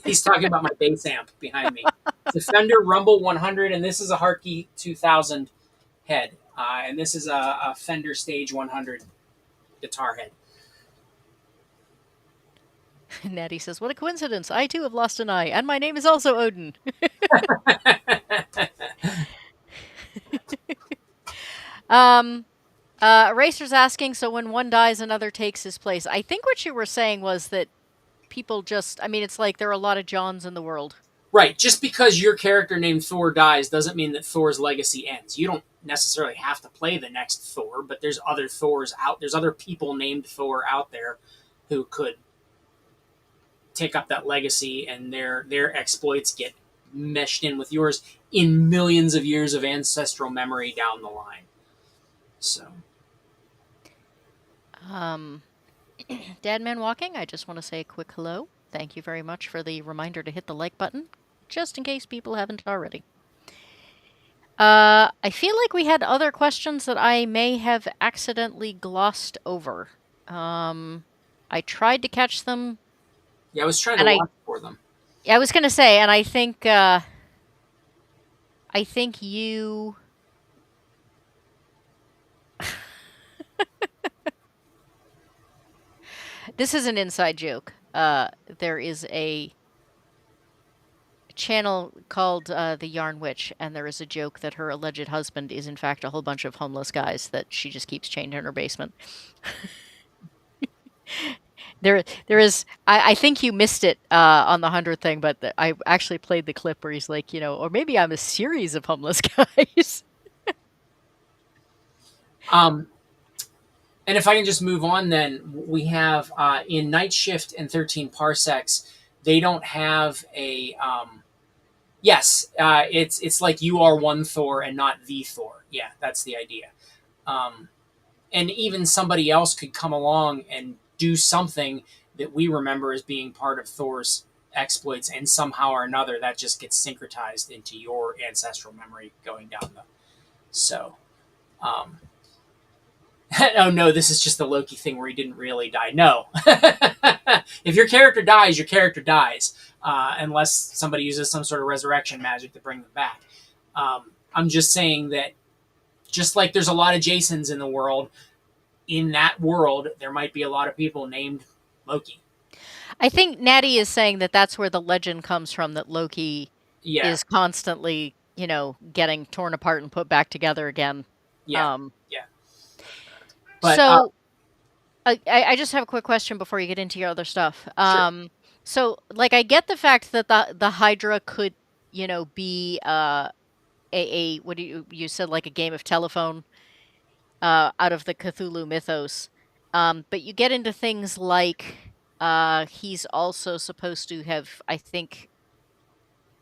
He's talking about my bass amp behind me. It's a Fender Rumble 100, and this is a Hartke 2000 head. And this is a Fender Stage 100 guitar head. Natty says, "What a coincidence! I too have lost an eye, and my name is also Odin." um, Eraser's asking, so when one dies, another takes his place. I think what you were saying was that people just, I mean, it's like there are a lot of Johns in the world. Right. Just because your character named Thor dies doesn't mean that Thor's legacy ends. You don't necessarily have to play the next Thor, but there's other Thors out. There's other people named Thor out there who could take up that legacy, and their exploits get meshed in with yours in millions of years of ancestral memory down the line. So, Um, Deadman Walking, I just want to say a quick hello. Thank you very much for the reminder to hit the like button, just in case people haven't already. I feel like we had other questions that I may have accidentally glossed over. I tried to catch them, yeah, I was trying to and watch for them. I was gonna say, and I think you. This is an inside joke. There is a channel called The Yarn Witch, and there is a joke that her alleged husband is in fact a whole bunch of homeless guys that she just keeps chained in her basement. There is. I think you missed it on the 100 thing, but I actually played the clip where he's like, or maybe I'm a series of homeless guys. Um, and if I can just move on, then we have in Night Shift and 13 Parsecs, they don't have a. Yes, it's like you are one Thor and not the Thor. Yeah, that's the idea. Um, and even somebody else could come along and do something that we remember as being part of Thor's exploits, and somehow or another that just gets syncretized into your ancestral memory going down the. So, um, oh no, this is just the Loki thing where he didn't really die. No, if your character dies, your character dies, unless somebody uses some sort of resurrection magic to bring them back. I'm just saying that just like there's a lot of Jasons in the world, in that world, there might be a lot of people named Loki. I think Natty is saying that that's where the legend comes from, that Loki Yeah, is constantly, getting torn apart and put back together again. yeah, Um, yeah. But so I just have a quick question before you get into your other stuff. sure. So like I get the fact that the Hydra could, be a what do you said, like a game of telephone out of the Cthulhu mythos. But you get into things like he's also supposed to have, I think,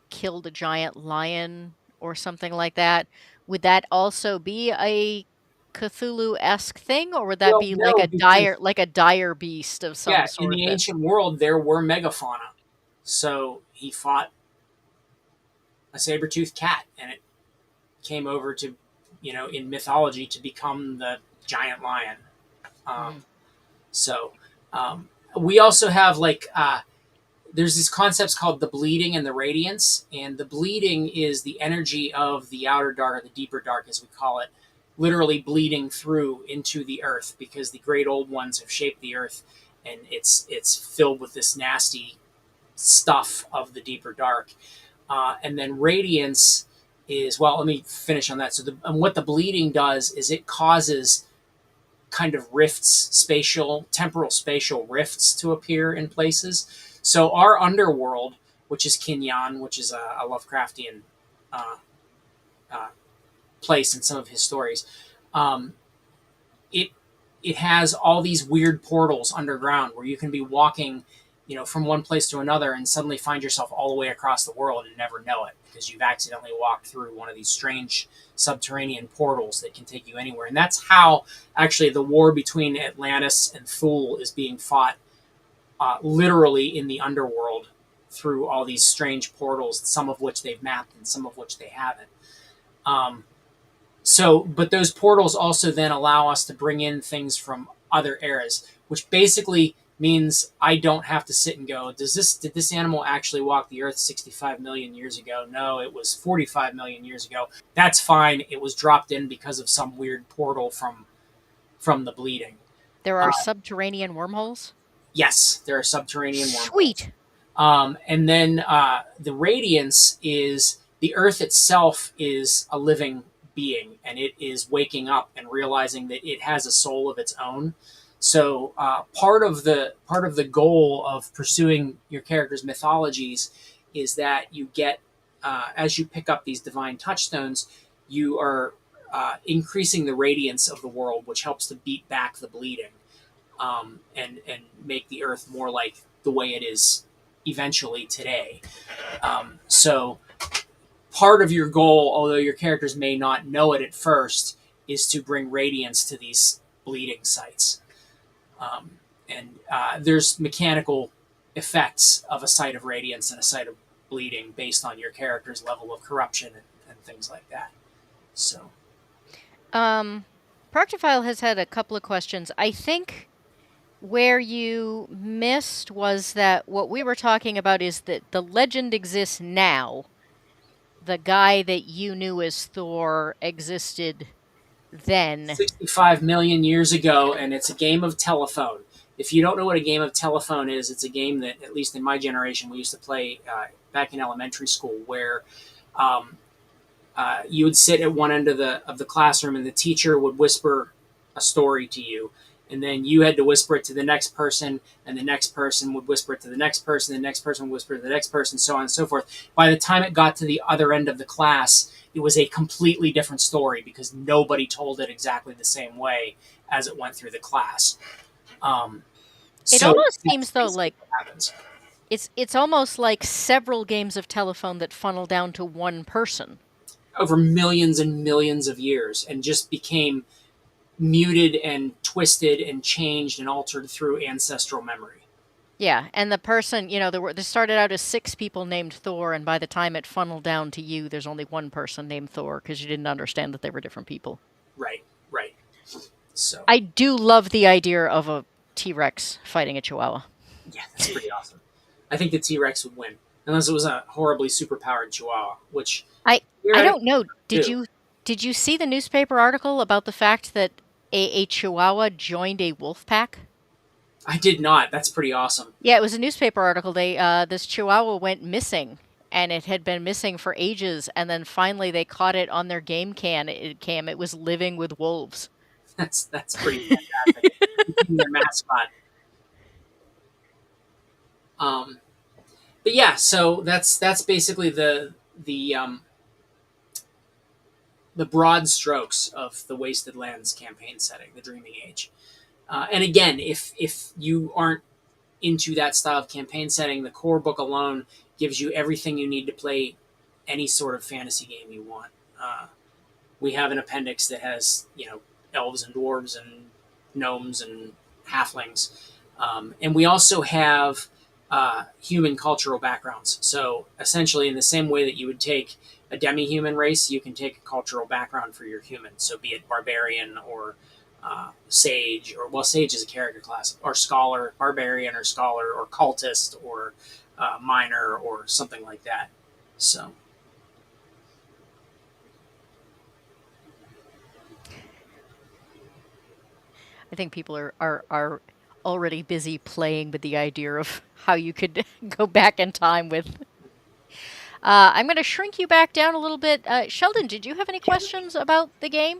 killed a giant lion or something like that, would that also be a Cthulhu-esque thing, or would that Well, be no, because like a dire beast of yeah, some in sort the that ancient world there were megafauna. So he fought a saber-toothed cat, and it came over to, in mythology to become the giant lion. Um, Mhm. so um, we also have there's these concepts called the bleeding and the radiance, and the bleeding is the energy of the outer dark, or the deeper dark as we call it, literally bleeding through into the earth because the great old ones have shaped the earth, and it's filled with this nasty stuff of the deeper dark. And then radiance is, well, let me finish on that. So and what the bleeding does is it causes kind of rifts, temporal spatial rifts to appear in places. So our underworld, which is Kinyan, which is a Lovecraftian uh, uh, place in some of his stories, um, it it has all these weird portals underground where you can be walking, from one place to another and suddenly find yourself all the way across the world and never know it because you've accidentally walked through one of these strange subterranean portals that can take you anywhere. And that's how actually the war between Atlantis and Thule is being fought, literally in the underworld through all these strange portals, some of which they've mapped and some of which they haven't. Um, but those portals also then allow us to bring in things from other eras, which basically means I don't have to sit and go, did this animal actually walk the earth 65 million years ago? No, it was 45 million years ago. That's fine. It was dropped in because of some weird portal from the bleeding. there Uh, are subterranean wormholes? yes, there are subterranean wormholes. Sweet! And then the radiance is the earth itself is a living being, and it is waking up and realizing that it has a soul of its own. So part of the goal of pursuing your character's mythologies is that you get, as you pick up these divine touchstones, you are increasing the radiance of the world, which helps to beat back the bleeding, and make the earth more like the way it is eventually today. So part of your goal, although your characters may not know it at first, is to bring radiance to these bleeding sites. And there's mechanical effects of a site of radiance and a site of bleeding based on your character's level of corruption and things like that. So Um, Proctophile has had a couple of questions. I think where you missed was that what we were talking about is that the legend exists now. The guy that you knew as Thor existed then. 65 million years ago, and it's a game of telephone. If you don't know what a game of telephone is, it's a game that, at least in my generation, we used to play back in elementary school, where um, you would sit at one end of the classroom, and the teacher would whisper a story to you, and then you had to whisper it to the next person, and the next person would whisper it to the next person, the next person would whisper it to the next person, so on and so forth. By the time it got to the other end of the class, it was a completely different story because nobody told it exactly the same way as it went through the class. Um, It so almost that's seems though basically like what happens. it's almost like several games of telephone that funnel down to one person. Over millions and millions of years, and just became muted and twisted and changed and altered through ancestral memory. Yeah, and the person, there started out as six people named Thor, and by the time it funneled down to you, there's only one person named Thor because you didn't understand that they were different people. Right, right. So, I do love the idea of a T-Rex fighting a Chihuahua. yeah, that's pretty awesome. I think the T Rex would win, unless it was a horribly superpowered Chihuahua, which I I theoretically don't know. do. Did you see the newspaper article about the fact that a Chihuahua joined a wolf pack? I did not. That's pretty awesome. Yeah, it was a newspaper article. This Chihuahua went missing, and it had been missing for ages, and then finally they caught it on their game cam. It was living with wolves. That's pretty fantastic. Became their mascot. Um, but yeah, so that's basically the the broad strokes of the Wasted Lands campaign setting, the Dreaming Age. And again, if you aren't into that style of campaign setting. The core book alone gives you everything you need to play any sort of fantasy game you want. We have an appendix that has, elves and dwarves and gnomes and halflings, and we also have human cultural backgrounds. So essentially, in the same way that you would take a demi-human race, you can take a cultural background for your human. So be it barbarian or sage, or, well, sage is a character class, or scholar, barbarian or scholar, or cultist, or miner, or something like that. So I think people are already busy playing with the idea of how you could go back in time with. I'm going to shrink you back down a little bit. Sheldon, did you have any questions about the game?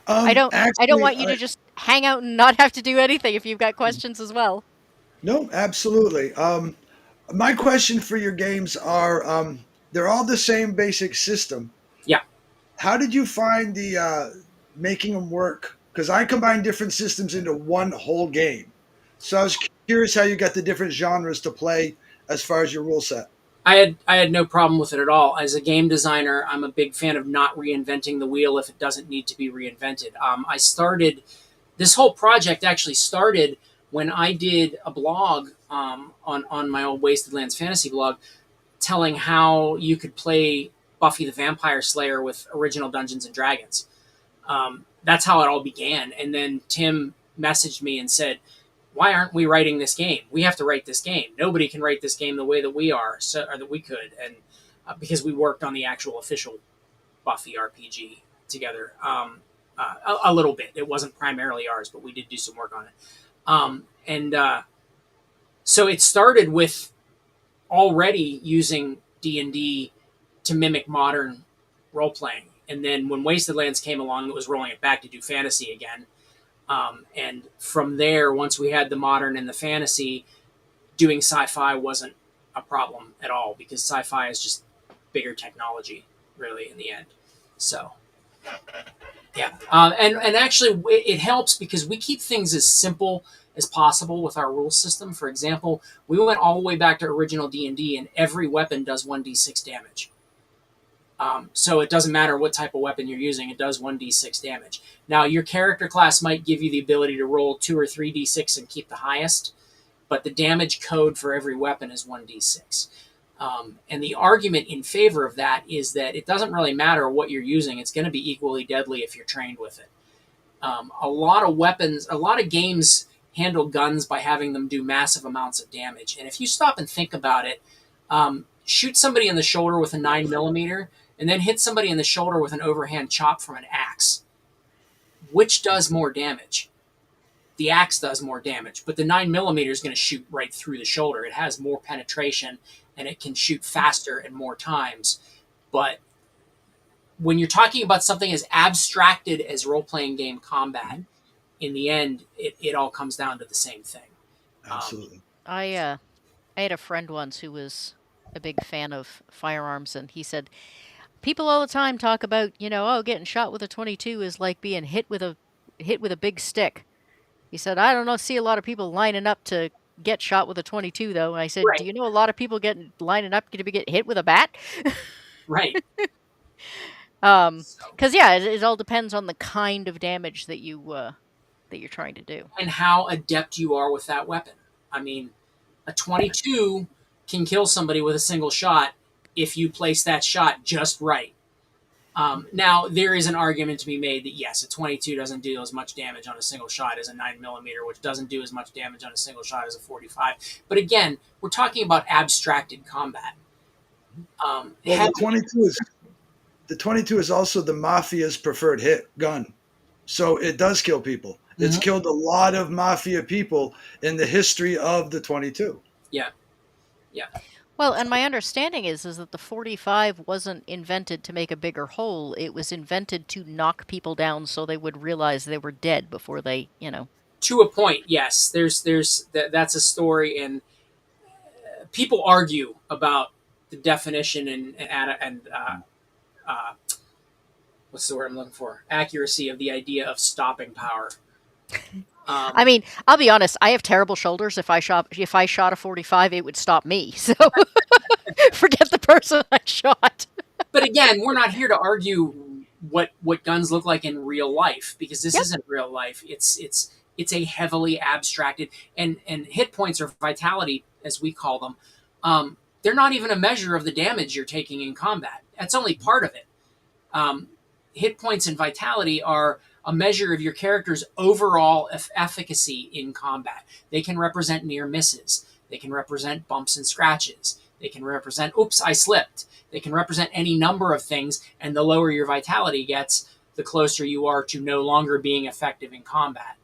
I don't Actually, want you to just hang out and not have to do anything if you've got questions as well. no, absolutely. My question for your games are they're all the same basic system. yeah, How did you find the making them work? Because I combine different systems into one whole game. So I was curious how you got the different genres to play as far as your rule set. I had no problem with it at all. As a game designer, I'm a big fan of not reinventing the wheel if it doesn't need to be reinvented. I started this whole project actually started when I did a blog on my old Wasted Lands fantasy blog, telling how you could play Buffy the Vampire Slayer with original Dungeons and Dragons. That's how it all began. And then Tim messaged me and said, "Why aren't we writing this game? We have to write this game. Nobody can write this game the way that we are, or that we could." And because we worked on the actual official Buffy RPG together, a little bit. It wasn't primarily ours, but we did do some work on it. And so it started with already using D&D to mimic modern role playing. And then when Wasted Lands came along, it was rolling it back to do fantasy again. And from there, once we had the modern and the fantasy, doing sci-fi wasn't a problem at all, because sci-fi is just bigger technology, really, in the end. So, yeah. And actually, it helps because we keep things as simple as possible with our rule system. For example, we went all the way back to original D&D, and every weapon does 1d6 damage. So it doesn't matter what type of weapon you're using, it does 1d6 damage. Now, your character class might give you the ability to roll 2 or 3d6 and keep the highest, but the damage code for every weapon is 1d6. And the argument in favor of that is that it doesn't really matter what you're using, it's going to be equally deadly if you're trained with it. A lot of weapons, a lot of games handle guns by having them do massive amounts of damage. And if you stop and think about it, shoot somebody in the shoulder with a 9mm, and then hit somebody in the shoulder with an overhand chop from an axe. Which does more damage? The axe does more damage, but the 9mm is going to shoot right through the shoulder. It has more penetration, and it can shoot faster and more times. But when you're talking about something as abstracted as role-playing game combat, in the end, it all comes down to the same thing. Absolutely. I had a friend once who was a big fan of firearms, and he said people all the time talk about, oh, getting shot with a 22 is like being hit with a big stick. He said, I don't know, see a lot of people lining up to get shot with a 22 though. And I said, do Right, you know a lot of people lining up to get hit with a bat? right. Because yeah, it all depends on the kind of damage that you're trying to do. And how adept you are with that weapon. I mean, a 22 can kill somebody with a single shot if you place that shot just right. Now, there is an argument to be made that yes, a 22 doesn't do as much damage on a single shot as a 9mm, which doesn't do as much damage on a single shot as a 45. But again, we're talking about abstracted combat. Well, the 22 is also the mafia's preferred hit gun. So it does kill people. It's Mhm. killed a lot of mafia people in the history of the 22. Yeah, yeah. Well, and my understanding is that the 45 wasn't invented to make a bigger hole. It was invented to knock people down so they would realize they were dead before they. To a point, yes. That's a story, and people argue about the definition and uh, what's the word I'm looking for? Accuracy of the idea of stopping power. I Um, mean, I'll be honest, I have terrible shoulders. If I shot a 45, it would stop me. So forget the person I shot. but again, we're not here to argue what guns look like in real life, because this Yep. isn't real life. It's a heavily abstracted, and hit points or vitality, as we call them. They're not even a measure of the damage you're taking in combat. That's only part of it. Um, Hit points and vitality are a measure of your character's overall efficacy in combat. They can represent near misses. They can represent bumps and scratches. They can represent, oops, I slipped. They can represent any number of things, and the lower your vitality gets, the closer you are to no longer being effective in combat.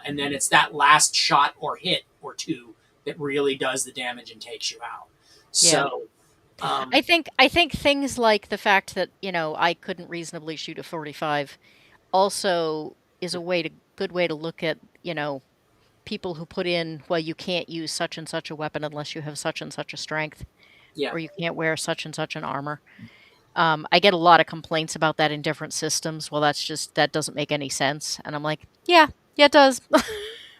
And then it's that last shot or hit or two that really does the damage and takes you out. Yeah. So, I um, think I think things like the fact that, I couldn't reasonably shoot a 45 also is a good way to look at, people who put in, well, you can't use such and such a weapon unless you have such and such a strength, yeah. or you can't wear such and such an armor. I get a lot of complaints about that in different systems. Well, that doesn't make any sense. And I'm like, yeah, yeah, it does.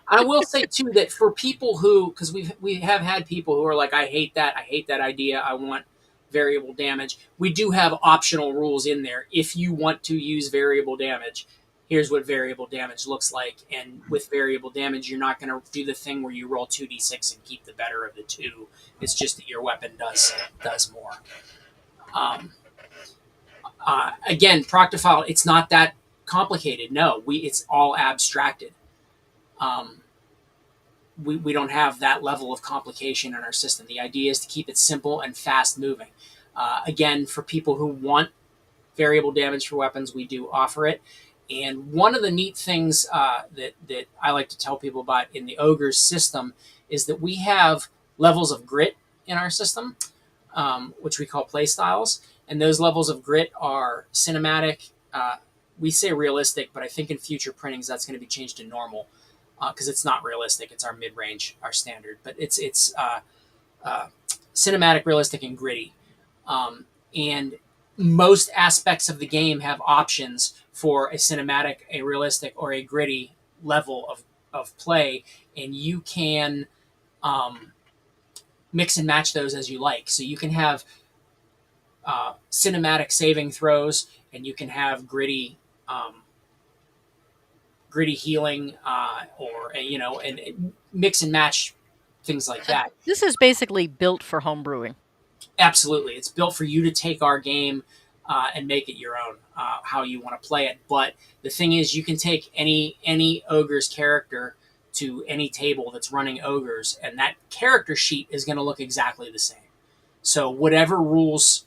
I will say too that for people who, because we have had people who are like, I hate that idea, I want variable damage. We do have optional rules in there. If you want to use variable damage, here's what variable damage looks like. And with variable damage, you're not going to do the thing where you roll 2d6 and keep the better of the two. It's just that your weapon does more. Um, Again, Proctofile, it's not that complicated. No, it's all abstracted. Um, we don't have that level of complication in our system. The idea is to keep it simple and fast moving. Again, for people who want variable damage for weapons, we do offer it. And one of the neat things that I like to tell people about in the Ogre's system is that we have levels of grit in our system, which we call play styles. And those levels of grit are cinematic. We say realistic, but I think in future printings that's going to be changed to normal, because it's not realistic. It's our mid range, our standard, but it's uh, cinematic, realistic, and gritty. And most aspects of the game have options for a cinematic, a realistic, or a gritty level of play, and you can um, mix and match those as you like. So you can have cinematic saving throws, and you can have gritty healing, or and mix and match things like So that. this is basically built for homebrewing. Absolutely, it's built for you to take our game and make it your own, how you want to play it. But the thing is, you can take any ogre's character to any table that's running ogres, and that character sheet is going to look exactly the same. So whatever rules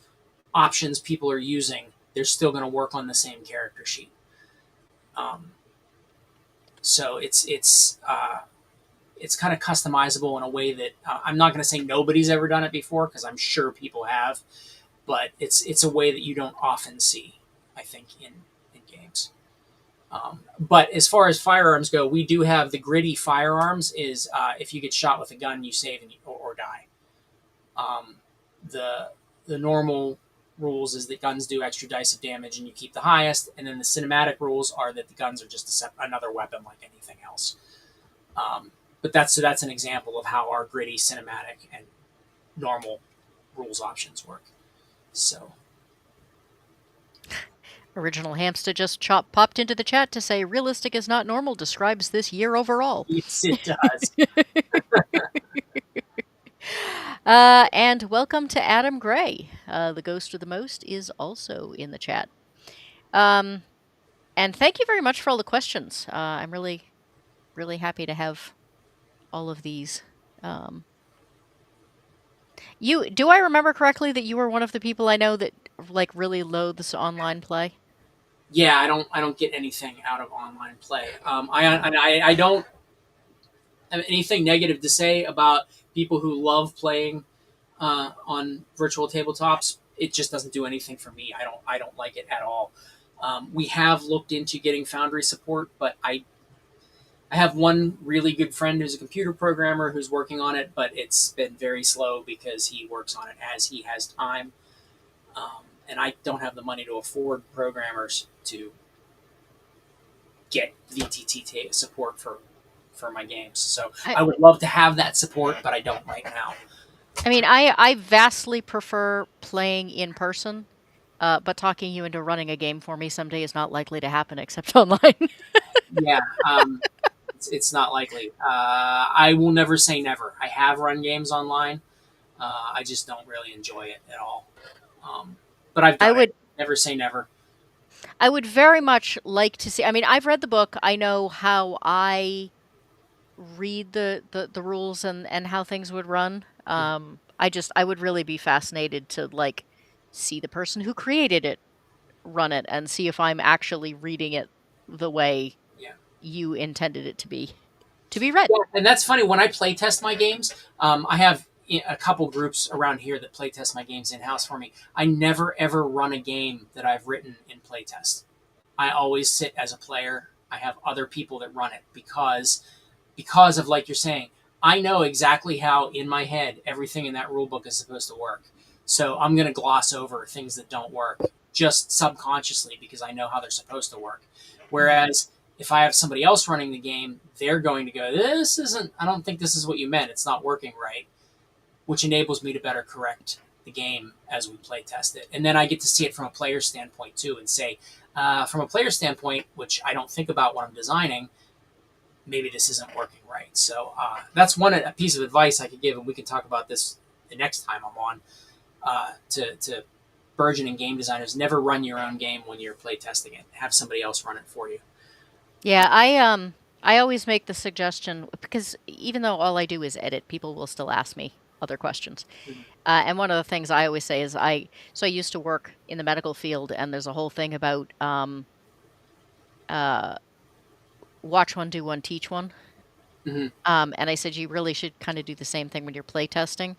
options people are using, they're still going to work on the same character sheet. Um, so it's kind of customizable in a way that I'm not going to say nobody's ever done it before, because I'm sure people have, but it's a way that you don't often see, I think, in games. But as far as firearms go, we do have the gritty firearms. Is if you get shot with a gun, you save or die. Um, the the normal rules is that guns do extra dice of damage and you keep the highest, and then the cinematic rules are that the guns are just another weapon like anything else. Um, but that's an example of how our gritty, cinematic, and normal rules options work. So Original Hamster just popped into the chat to say realistic is not normal describes this year overall. yes, it does. And welcome to Adam Gray. The Ghost of the Most is also in the chat. And thank you very much for all the questions. I'm really, really happy to have all of these. Do I remember correctly that you were one of the people I know that like really loathes online play? Yeah, I don't get anything out of online play. I don't have anything negative to say about people who love playing on virtual tabletops. It just doesn't do anything for me. I don't like it at all. We have looked into getting Foundry support, but I have one really good friend who's a computer programmer who's working on it, but it's been very slow because he works on it as he has time. And I don't have the money to afford programmers to get VTT support for for my games. So I I would love to have that support, but I don't right now. I mean, I vastly prefer playing in person, but talking you into running a game for me someday is not likely to happen except online. Yeah, it's not likely. I will never say never. I have run games online. I just don't really enjoy it at all. Um, but I've I done it. would Never say never. I would very much like to see. I mean, I've read the book. I know how I read the rules and how things would run. I would really be fascinated to like see the person who created it run it and see if I'm actually reading it the way Yeah. you intended it to be read. Yeah, and that's funny. When I play test my games, I have a couple groups around here that play test my games in house for me. I never ever run a game that I've written in playtest. I always sit as a player. I have other people that run it because of like you're saying, I know exactly how in my head everything in that rule book is supposed to work. So I'm going to gloss over things that don't work just subconsciously because I know how they're supposed to work. Mhm. Whereas if I have somebody else running the game, they're going to go, this isn't, I don't think this is what you meant. It's not working right, which enables me to better correct the game as we play test it. And then I get to see it from a player standpoint too and say, from a player standpoint, which I don't think about when I'm designing, maybe this isn't working right. So that's one a piece of advice I could give, and we can talk about this the next time I'm on. To burgeoning game designers, never run your own game when you're play testing it. Have somebody else run it for you. Yeah, I always make the suggestion because even though all I do is edit, people will still ask me other questions. Mhm. And one of the things I always say is I used to work in the medical field and there's a whole thing about uh watch one, do one, teach one. Mm-hmm. And I said you really should kind of do the same thing when you're play testing.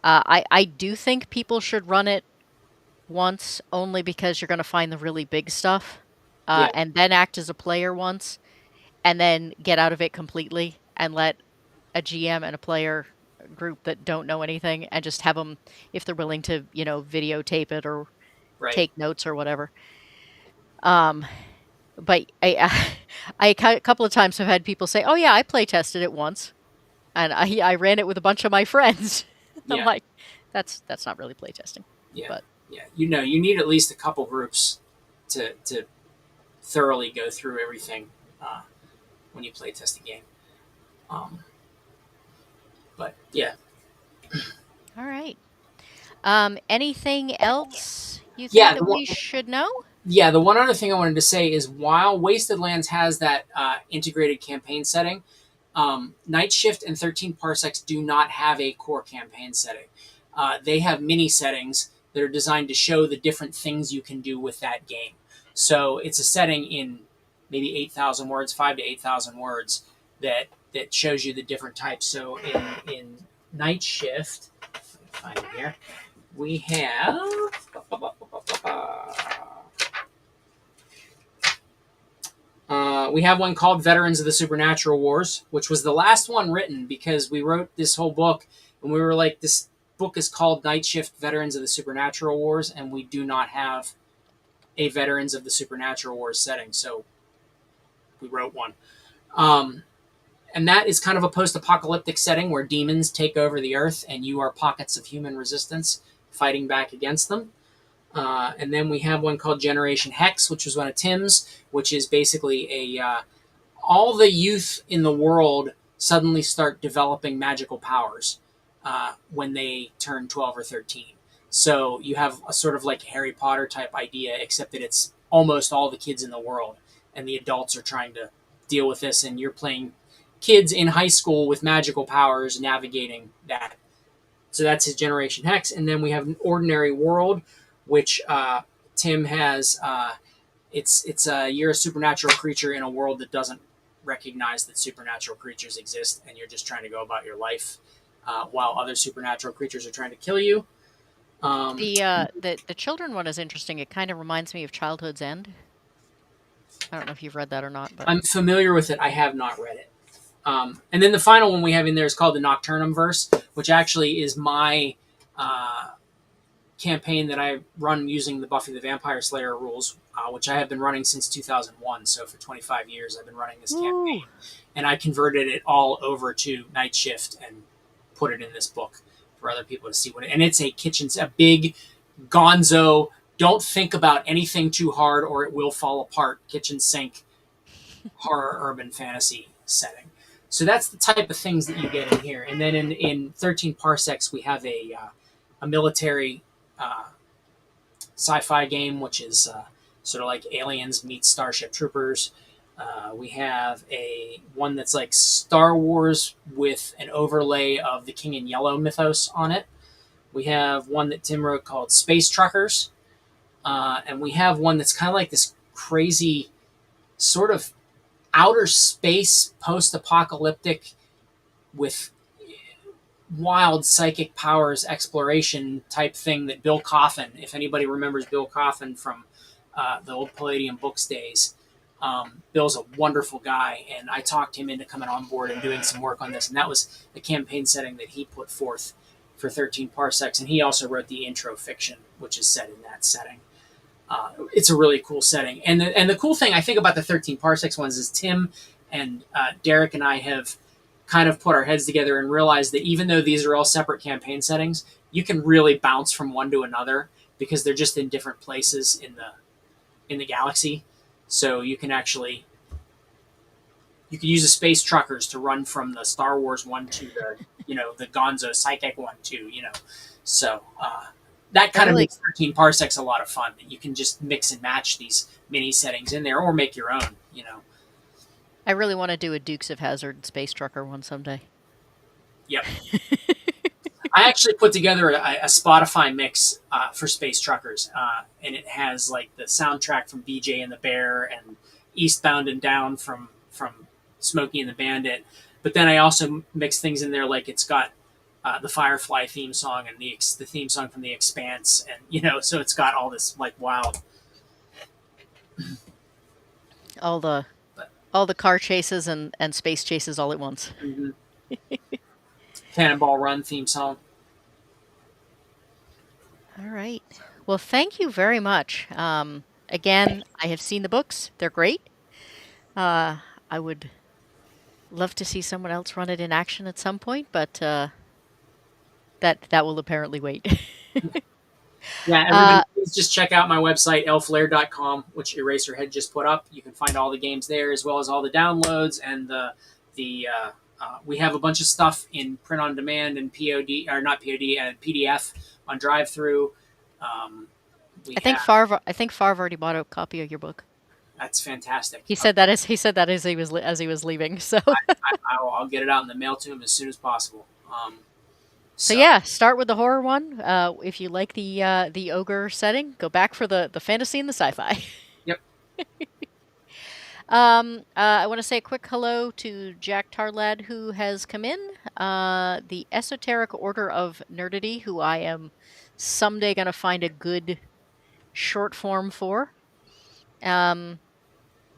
I do think people should run it once only because you're going to find the really big stuff, Yeah, and then act as a player once, and then get out of it completely and let a GM and a player group that don't know anything and just have them, if they're willing to, videotape it or right. take notes or whatever. Um, but a couple of times have had people say, "Oh yeah, I play tested it once." And I ran it with a bunch of my friends. I'm Yeah, like, that's not really playtesting, yeah, but yeah. You need at least a couple groups to thoroughly go through everything uh, when you play test a game. Um, but yeah, all right. Anything else you think yeah. that we should know? Yeah, the one other thing I wanted to say is while Wasted Lands has that integrated campaign setting, Night Shift and 13 Parsecs do not have a core campaign setting. They have mini settings that are designed to show the different things you can do with that game. So it's a setting in maybe 8,000 words, 5 to 8,000 words that shows you the different types. So in Night Shift, let me find it here, we have. We have one called Veterans of the Supernatural Wars, which was the last one written because we wrote this whole book and we were like, this book is called Night Shift Veterans of the Supernatural Wars, and we do not have a Veterans of the Supernatural Wars setting. So we wrote one. Um, and that is kind of a post apocalyptic setting where demons take over the earth and you are pockets of human resistance fighting back against them. And then we have one called Generation Hex, which was one of Tim's, which is basically a all the youth in the world suddenly start developing magical powers when they turn 12 or 13. So you have a sort of like Harry Potter type idea, except that it's almost all the kids in the world, and the adults are trying to deal with this, and you're playing kids in high school with magical powers navigating that. So that's his Generation Hex. And then we have an Ordinary World, which Tim has. It's you're a supernatural creature in a world that doesn't recognize that supernatural creatures exist, and you're just trying to go about your life while other supernatural creatures are trying to kill you. Um, The children one is interesting. It kind of reminds me of Childhood's End. I don't know if you've read that or not, but I'm familiar with it. I have not read it. And then the final one we have in there is called the Nocturnum Verse, which actually is my campaign that I run using the Buffy the Vampire Slayer rules. which I have been running since 2001. So for 25 years, I've been running this Woo! campaign, and I converted it all over to Night Shift and put it in this book for other people to see what. And it's a big gonzo. Don't think about anything too hard, or it will fall apart. Kitchen sink horror urban fantasy setting. So that's the type of things that you get in here. And then in 13 Parsecs, we have a military uh, sci-fi game, which is sort of like Aliens meets Starship Troopers. We have a one that's like Star Wars with an overlay of the King in Yellow mythos on it. We have one that Tim wrote called Space Truckers, and we have one that's kind of like this crazy sort of outer space post-apocalyptic with wild psychic powers exploration type thing that Bill Coffin, if anybody remembers Bill Coffin from the old Palladium Books days, Bill's a wonderful guy, and I talked him into coming on board and doing some work on this, and that was the campaign setting that he put forth for 13 Parsecs, and he also wrote the intro fiction, which is set in that setting. It's a really cool setting, and the cool thing I think about the 13 Parsecs ones is Tim and Derek and I have kind of put our heads together and realized that even though these are all separate campaign settings, you can really bounce from one to another because they're just in different places in the galaxy. So you can actually use the space truckers to run from the Star Wars one to the the Gonzo Psychic one too. So that I kind of really makes 13 Parsecs a lot of fun. That you can just mix and match these mini settings in there or make your own. I really want to do a Dukes of Hazzard space trucker one someday. Yep. I actually put together a Spotify mix for Space Truckers, and it has like the soundtrack from BJ and the Bear and Eastbound and Down from Smokey and the Bandit. But then I also mix things in there like it's got the Firefly theme song and the theme song from The Expanse, and so it's got all this like wild. All the But, all the car chases and space chases all at once. mm-hmm. Cannonball Run theme song. All right. Well, thank you very much. Again, I have seen the books. They're great. I would love to see someone else run it in action at some point, but that will apparently wait. Yeah, everybody, uh, please just check out my website, elflair.com, which Eraserhead just put up. You can find all the games there, as well as all the downloads and we have a bunch of stuff in print on demand and POD or not POD and PDF on drive through. We I think Farv already bought a copy of your book. That's fantastic. He said that as he was leaving. So I'll get it out in the mail to him as soon as possible. So yeah, start with the horror one. If you like the ogre setting, go back for the fantasy and the sci-fi. Yep. I want to say a quick hello to Jack Tarlad, who has come in. The Esoteric Order of Nerdity, who I am someday going to find a good short form for. And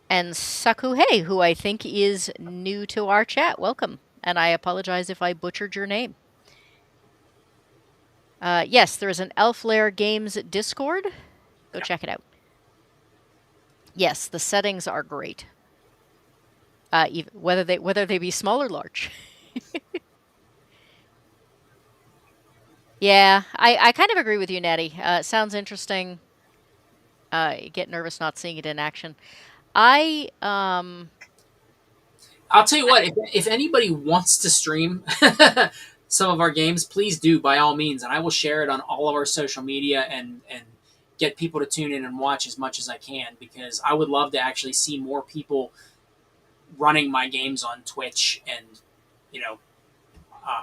Sakuhei, who I think is new to our chat. Welcome. And I apologize if I butchered your name. Yes, there is an Lair Games Discord. Go check it out. Yes, the settings are great. Even, whether they be small or large. Yeah, I kind of agree with you, Natty. Sounds interesting. Get nervous not seeing it in action. I'll tell you what, if anybody wants to stream some of our games, please do by all means, and I will share it on all of our social media and get people to tune in and watch as much as I can, because I would love to actually see more people running my games on Twitch and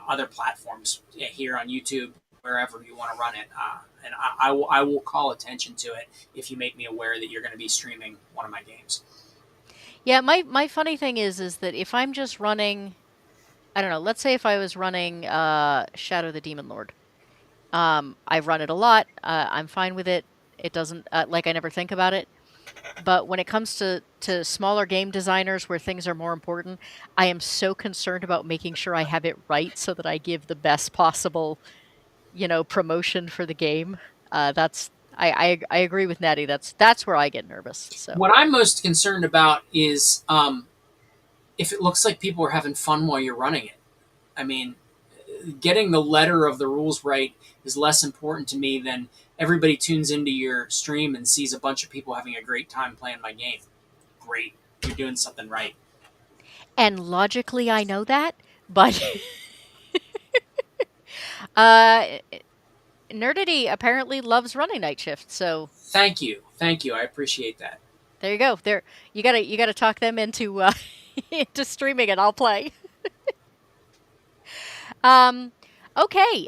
other platforms here on YouTube, wherever you want to run it. And I will call attention to it if you make me aware that you're going to be streaming one of my games. Yeah, my funny thing is that if I'm just running, I don't know, let's say if I was running Shadow the Demon Lord. I've run it a lot. I'm fine with it. It doesn't, like I never think about it. But when it comes to smaller game designers where things are more important, I am so concerned about making sure I have it right so that I give the best possible, promotion for the game. That's I agree with Natty. That's where I get nervous. So What I'm most concerned about is if it looks like people are having fun while you're running it. I mean, getting the letter of the rules right is less important to me than everybody tunes into your stream and sees a bunch of people having a great time playing my game. Great, you're doing something right. and logically I know that, but uh Nerdity apparently loves running night shift, so Thank you. I appreciate that. there you go. There you gotta talk them into into streaming and I'll play. Um, okay,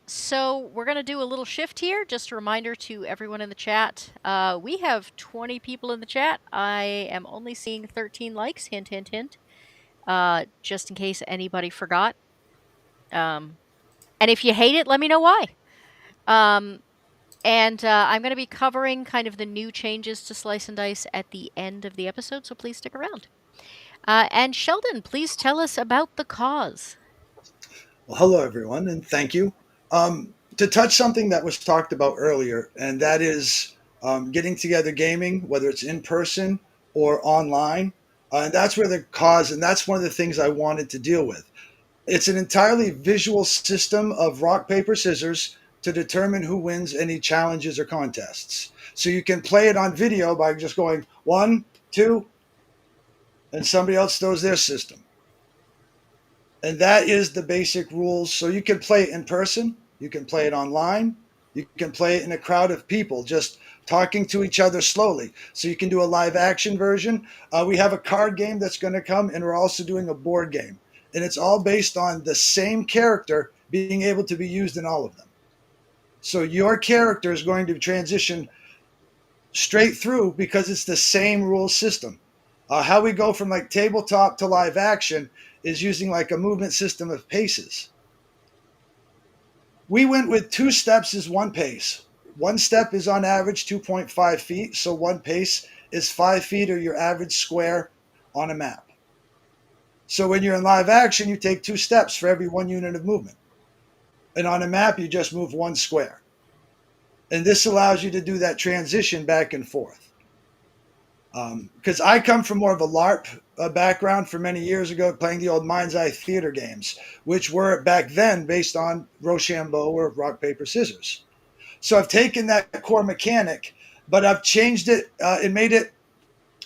so we're gonna do a little shift here. Just a reminder to everyone in the chat. We have 20 people in the chat. I am only seeing 13 likes. Hint, hint, hint. Just in case anybody forgot. Um, and if you hate it, let me know why. Um, and I'm going to be covering kind of the new changes to Slice and Dice at the end of the episode, so please stick around. And Sheldon, please tell us about the cause. Well, hello, everyone, and thank you. To touch something that was talked about earlier, and that is getting together gaming, whether it's in person or online. And that's where the cause, and that's one of the things I wanted to deal with. It's an entirely visual system of rock, paper, scissors to determine who wins any challenges or contests. So you can play it on video by just going one, two, and somebody else throws their system. And that is the basic rules. So you can play it in person, you can play it online, you can play it in a crowd of people just talking to each other slowly. So you can do a live action version. We have a card game that's going to come, and we're also doing a board game. And it's all based on the same character being able to be used in all of them. So your character is going to transition straight through because it's the same rule system. How we go from like tabletop to live action is using like a movement system of paces. We went with 2 steps is 1 pace. 1 step is on average 2.5 feet, so 1 pace is 5 feet or your average square on a map. So when you're in live action, you take 2 steps for every 1 unit of movement. And on a map, you just move 1 square. And this allows you to do that transition back and forth. Because I come from more of a LARP background for many years ago, playing the old Mind's Eye theater games, which were back then based on Rochambeau or rock, paper, scissors. So I've taken that core mechanic, but I've changed it and made it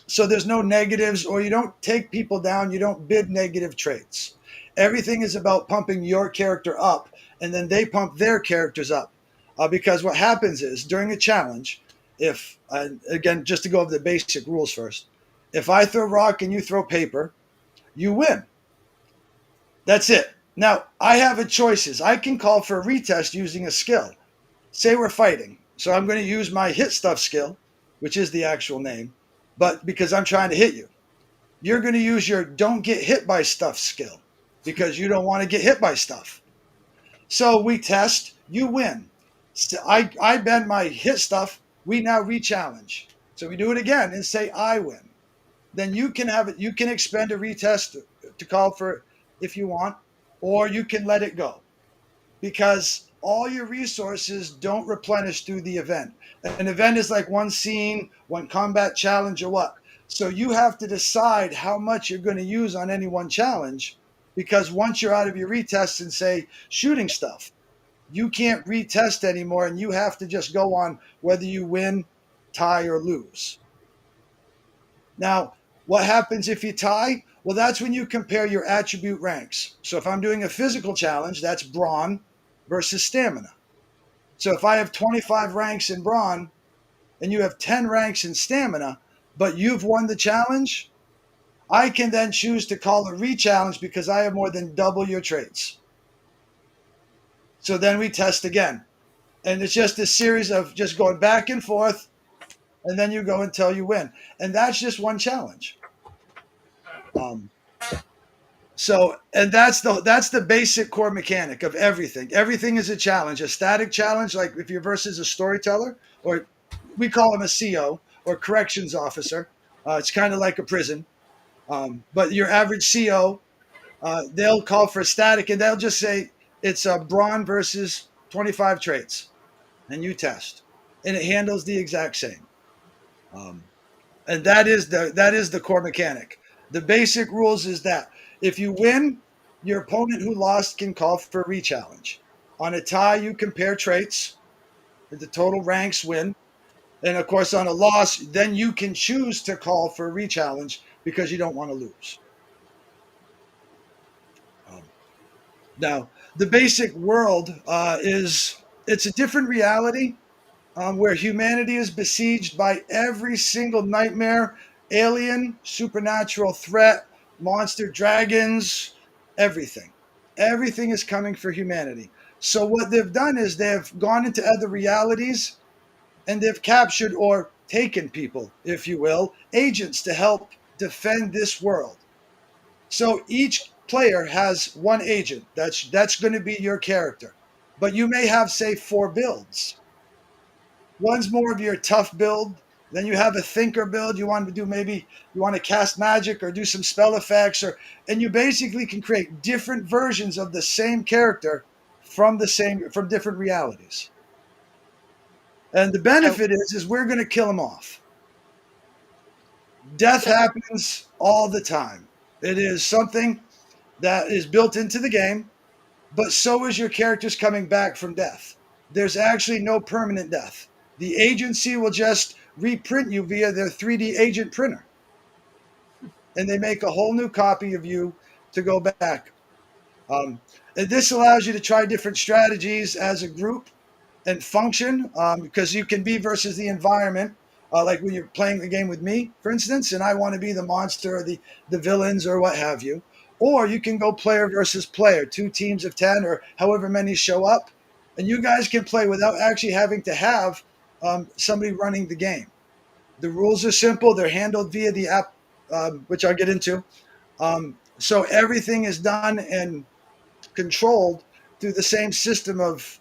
so there's no negatives, or you don't take people down, you don't bid negative traits. Everything is about pumping your character up, and then they pump their characters up. Because what happens is during a challenge, if again, just to go over the basic rules first, if I throw rock and you throw paper, you win. That's it. Now I have a choices. I can call for a retest using a skill. Say we're fighting, so I'm going to use my hit stuff skill, which is the actual name, but because I'm trying to hit you, you're going to use your don't get hit by stuff skill because you don't want to get hit by stuff. So we test, you win. So I bend my hit stuff. We now re-challenge. So we do it again and say I win. Then you can have it. You can expend a retest to call for if you want, or you can let it go because all your resources don't replenish through the event. An event is like one scene, one combat challenge, or what. So you have to decide how much you're going to use on any one challenge because once you're out of your retests and say shooting stuff, you can't retest anymore and you have to just go on whether you win, tie, or lose. Now, what happens if you tie? Well, that's when you compare your attribute ranks. So if I'm doing a physical challenge, that's brawn versus stamina. So if I have 25 ranks in brawn and you have 10 ranks in stamina, but you've won the challenge, I can then choose to call a re-challenge because I have more than double your traits. So then we test again. And it's just a series of just going back and forth, and then you go until you win. And that's just one challenge. And that's the basic core mechanic of everything. Everything is a challenge. A static challenge, like if you're versus a storyteller, or we call him a CO or corrections officer. It's kind of like a prison. But your average CO, they'll call for a static, and they'll just say it's a brawn versus 25 traits, and you test. and it handles the exact same. Um, and that is the core mechanic. The basic rules is that if you win, your opponent who lost can call for a rechallenge. On a tie, you compare traits. The total ranks win. And of course, on a loss, then you can choose to call for a rechallenge because you don't want to lose. Um, Now, the basic world is it's a different reality where humanity is besieged by every single nightmare, alien, supernatural threat, monster, dragons, everything. Everything is coming for humanity. So what they've done is they've gone into other realities and they've captured or taken people, if you will, agents to help defend this world. So each player has one agent. That's going to be your character. But you may have, say, four builds. One's more of your tough build. Then you have a thinker build. You want to do maybe you want to cast magic or do some spell effects, or and you basically can create different versions of the same character from different realities. And the So, benefit is we're going to kill them off. Death so happens all the time. It is something that is built into the game, but so is your characters coming back from death. There's actually no permanent death. The agency will just reprint you via their 3D agent printer, and they make a whole new copy of you to go back. And this allows you to try different strategies as a group and function because you can be versus the environment. Like when you're playing the game with me, for instance, and I want to be the monster or the villains or what have you. Or you can go player versus player, two teams of 10 or however many show up. And you guys can play without actually having to have somebody running the game. The rules are simple, they're handled via the app, which I'll get into. So everything is done and controlled through the same system of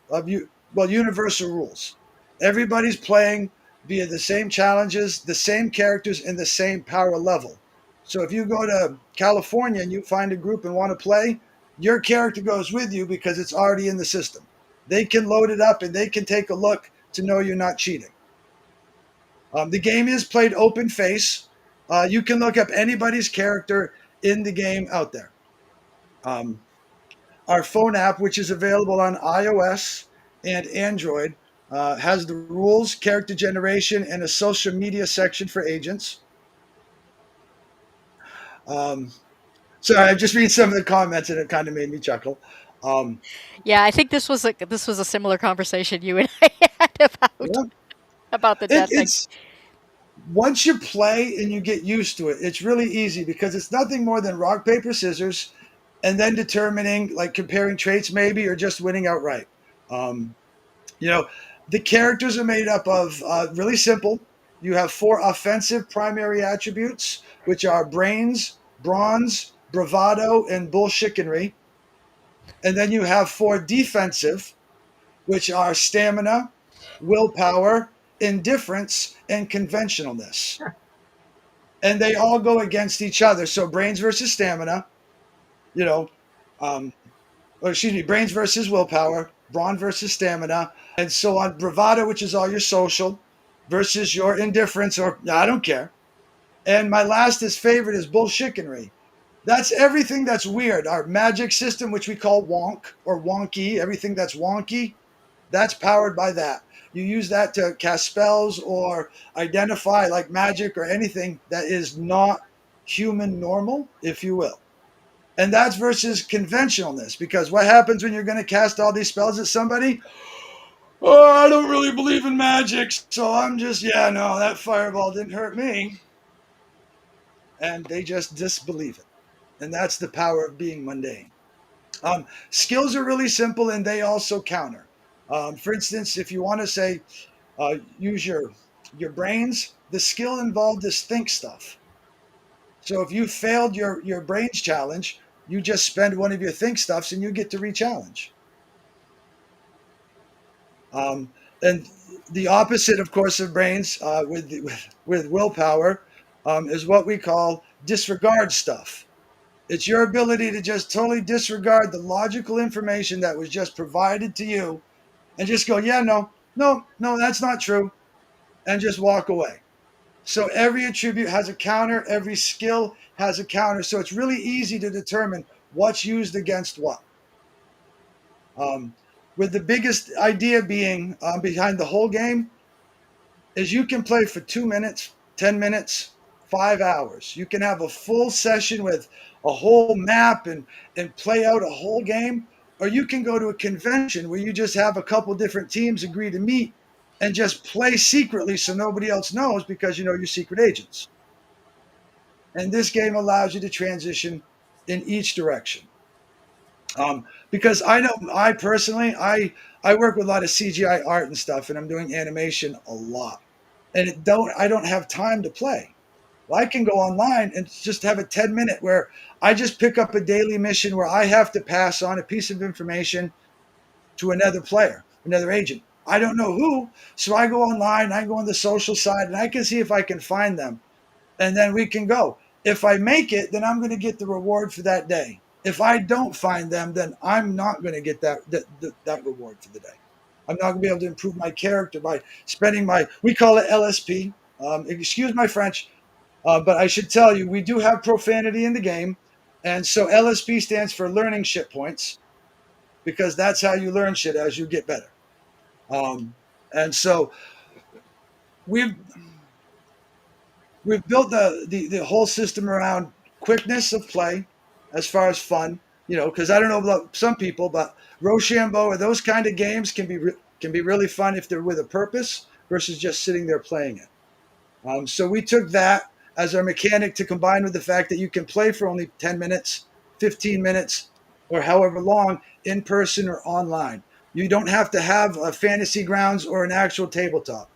universal rules. Everybody's playing via the same challenges, the same characters, and the same power level. So if you go to California and you find a group and want to play, your character goes with you because it's already in the system. They can load it up and they can take a look to know you're not cheating. The game is played open face. You can look up anybody's character in the game out there. Um, our phone app, which is available on iOS and Android, has the rules, character generation, and a social media section for agents. Um, Sorry, I just read some of the comments and it kind of made me chuckle. Um, yeah, I think this was a similar conversation you and I had yeah, about the death thing. it's once you play and you get used to it, it's really easy because it's nothing more than rock paper scissors, and then determining like comparing traits maybe or just winning outright. Um, You know, the characters are made up of really simple. You have four offensive primary attributes, which are brains, bronze, bravado, and bullshickenry. And then you have four defensive, which are stamina, willpower, indifference, and conventionalness. And they all go against each other. So brains versus stamina, you know, um, or excuse me, brains versus willpower, brawn versus stamina, and so on. Bravado, which is all your social, versus your indifference or I don't care. And my last is favorite is bullshickery. That's everything that's weird. Our magic system, which we call wonk or wonky, everything that's wonky, that's powered by that. You use that to cast spells or identify like magic or anything that is not human normal, if you will. And that's versus conventionalness. Because what happens when you're going to cast all these spells at somebody? Oh, I don't really believe in magic, so I'm just, yeah, no, that fireball didn't hurt me. And they just disbelieve it. And that's the power of being mundane. Skills are really simple and they also counter. For instance, if you want to say, use your brains, the skill involved is think stuff. So if you failed your brains challenge, you just spend one of your think stuffs and you get to re-challenge. Um, and the opposite, of course, of brains with willpower is what we call disregard stuff. It's your ability to just totally disregard the logical information that was just provided to you and just go, yeah, no. No, no, that's not true, and just walk away. So every attribute has a counter, every skill has a counter. So it's really easy to determine what's used against what. Um, with the biggest idea being behind the whole game is you can play for 2 minutes, 10 minutes, 5 hours. You can have a full session with a whole map and play out a whole game, or you can go to a convention where you just have a couple different teams agree to meet and just play secretly so nobody else knows because you know you're secret agents. And this game allows you to transition in each direction. Because I know I personally I work with a lot of CGI art and stuff, and I'm doing animation a lot, and I don't have time to play. Well, I can go online and just have a 10 minute where I just pick up a daily mission where I have to pass on a piece of information to another player, another agent. I don't know who, so I go online, I go on the social side, and I can see if I can find them and then we can go. If I make it, then I'm going to get the reward for that day. If I don't find them, then I'm not going to get that reward for the day. I'm not going to be able to improve my character by spending my, we call it LSP. Excuse my French, but I should tell you, we do have profanity in the game. And so LSP stands for learning shit points because that's how you learn shit as you get better. Um, and so we've we've built the whole system around quickness of play as far as fun, you know, because I don't know about some people, but Rochambeau or those kind of games can be really fun if they're with a purpose versus just sitting there playing it. So we took that as our mechanic to combine with the fact that you can play for only 10 minutes, 15 minutes, or however long in person or online. You don't have to have a fantasy grounds or an actual tabletop.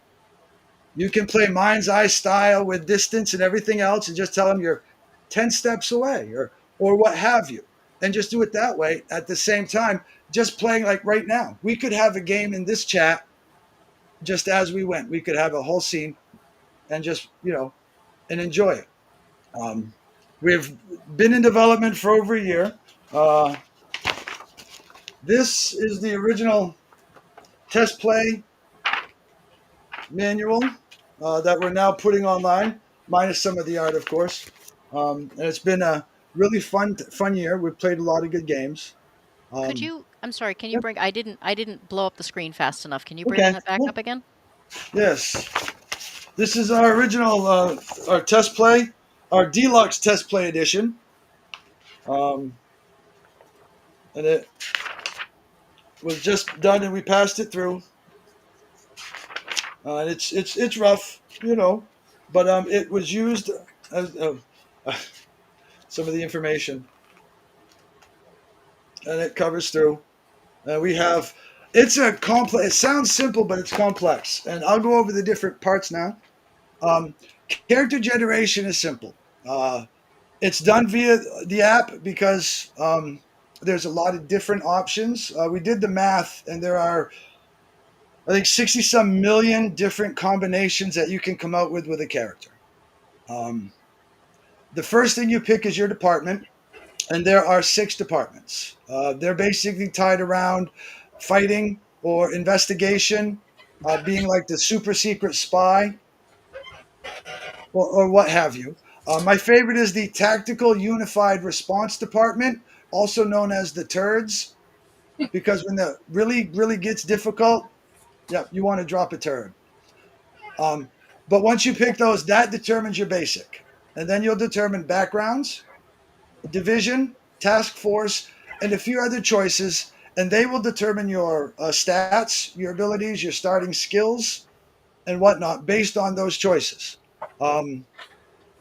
You can play mind's eye style with distance and everything else and just tell them you're 10 steps away or what have you. And just do it that way at the same time, just playing like right now. We could have a game in this chat just as we went. We could have a whole scene and just, you know, and enjoy it. Um, we've been in development for over a year. Uh, this is the original test play manual that we're now putting online, minus some of the art, of course. And it's been a really fun year. We've played a lot of good games. Could Um, you I'm sorry, can you yep. bring I didn't blow up the screen fast enough. Can you bring Okay. that back Yep. up again? Yes. This is our original our test play, our deluxe test play edition. Um, and it was just done, and we passed it through. And it's rough, you know, but it was used as some of the information, and it covers through. We have it's a complex. It sounds simple, but it's complex, and I'll go over the different parts now. Um, Character generation is simple. It's done via the app because there's a lot of different options. We did the math, and there are I think 60 some million different combinations that you can come out with a character. Um, the first thing you pick is your department, and there are six departments. They're basically tied around fighting or investigation, being like the super secret spy or what have you. My favorite is the Tactical Unified Response Department, also known as the Turds, because when the really gets difficult, yeah, you want to drop a turd. Um, but once you pick those, that determines your basic, and then you'll determine backgrounds, division, task force, and a few other choices, and they will determine your stats, your abilities, your starting skills, and whatnot based on those choices. Um,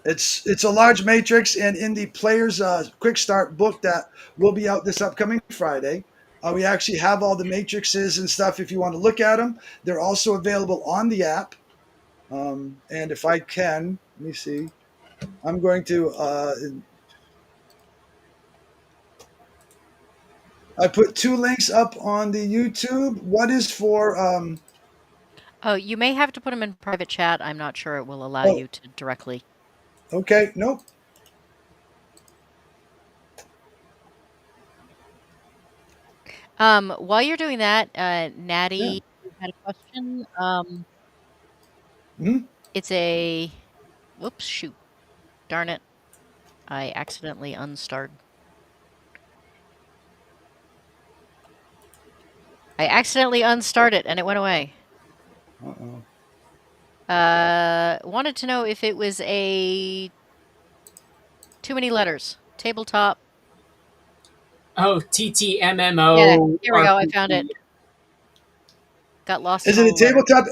it's a large matrix, and in the player's quick start book that will be out this upcoming Friday, we actually have all the matrices and stuff. If you want to look at them, they're also available on the app. And if I can, let me see. I'm going to I put two links up on the YouTube. What is for Oh, you may have to put them in private chat. I'm not sure it will allow oh you to directly. okay, nope. While you're doing that, Yeah. Natty, you had a question. Hmm? It's a. Whoops! Shoot! Darn it! I accidentally unstarred. I accidentally unstarred it, and it went away. Uh-oh. Wanted to know if it was a too many letters tabletop. Oh, Yeah, TTMMO here we go. I found it. RPG. Got lost in Is all it a the letters. tabletop?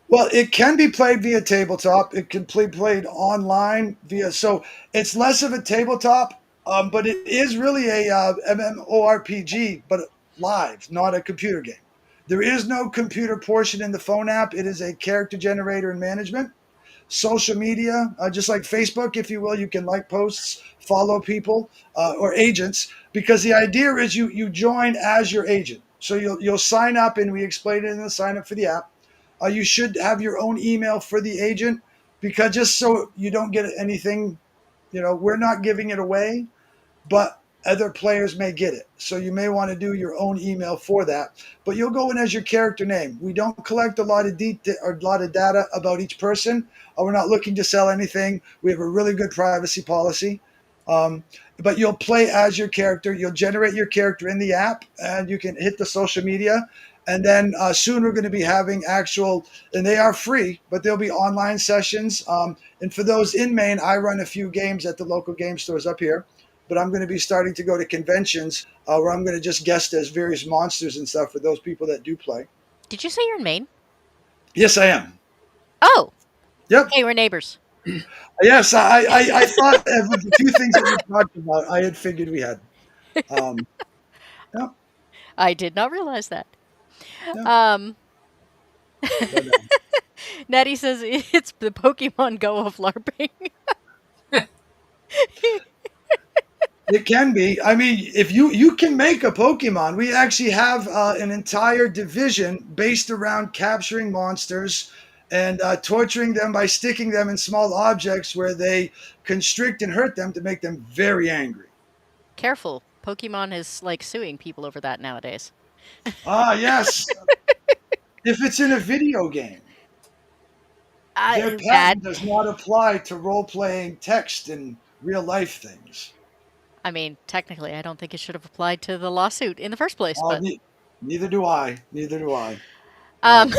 Well, it can be played via tabletop. It can be played online via. So it's less of a tabletop, but it is really a MMORPG, but live, not a computer game. There is no computer portion in the phone app. It is a character generator and management. Social media, just like Facebook, if you will, you can like posts, follow people or agents, because the idea is you join as your agent. So you'll sign up, and we explain it in the sign up for the app. You should have your own email for the agent, because just so you don't get anything, we're not giving it away, but other players may get it. So you may want to do your own email for that. But you'll go in as your character name. We don't collect a lot of data about each person. We're not looking to sell anything. We have a really good privacy policy. Um, but you'll play as your character. You'll generate your character in the app, and you can hit the social media. And then soon we're going to be having actual, and they are free, but there'll be online sessions. And for those in Maine, I run a few games at the local game stores up here, but I'm going to be starting to go to conventions where I'm going to just guest as various monsters and stuff for those people that do play. Did you say you're in Maine? Yes, I am. Oh, Yep. hey, we're neighbors. Yes, I thought of the two things that you talked about, I had figured we had. Um, yeah, I did not realize that. yeah. Um, But Natty says it's the Pokemon Go of LARPing. it can be. I mean, if you can make a Pokemon, we actually have an entire division based around capturing monsters and torturing them by sticking them in small objects where they constrict and hurt them to make them very angry. Careful, Pokemon is like suing people over that nowadays. Ah, yes. If it's in a video game, their Bad. patent does not apply to role playing text and real life things. I mean, technically, I don't think it should have applied to the lawsuit in the first place, but Neither do I. Neither do I. um,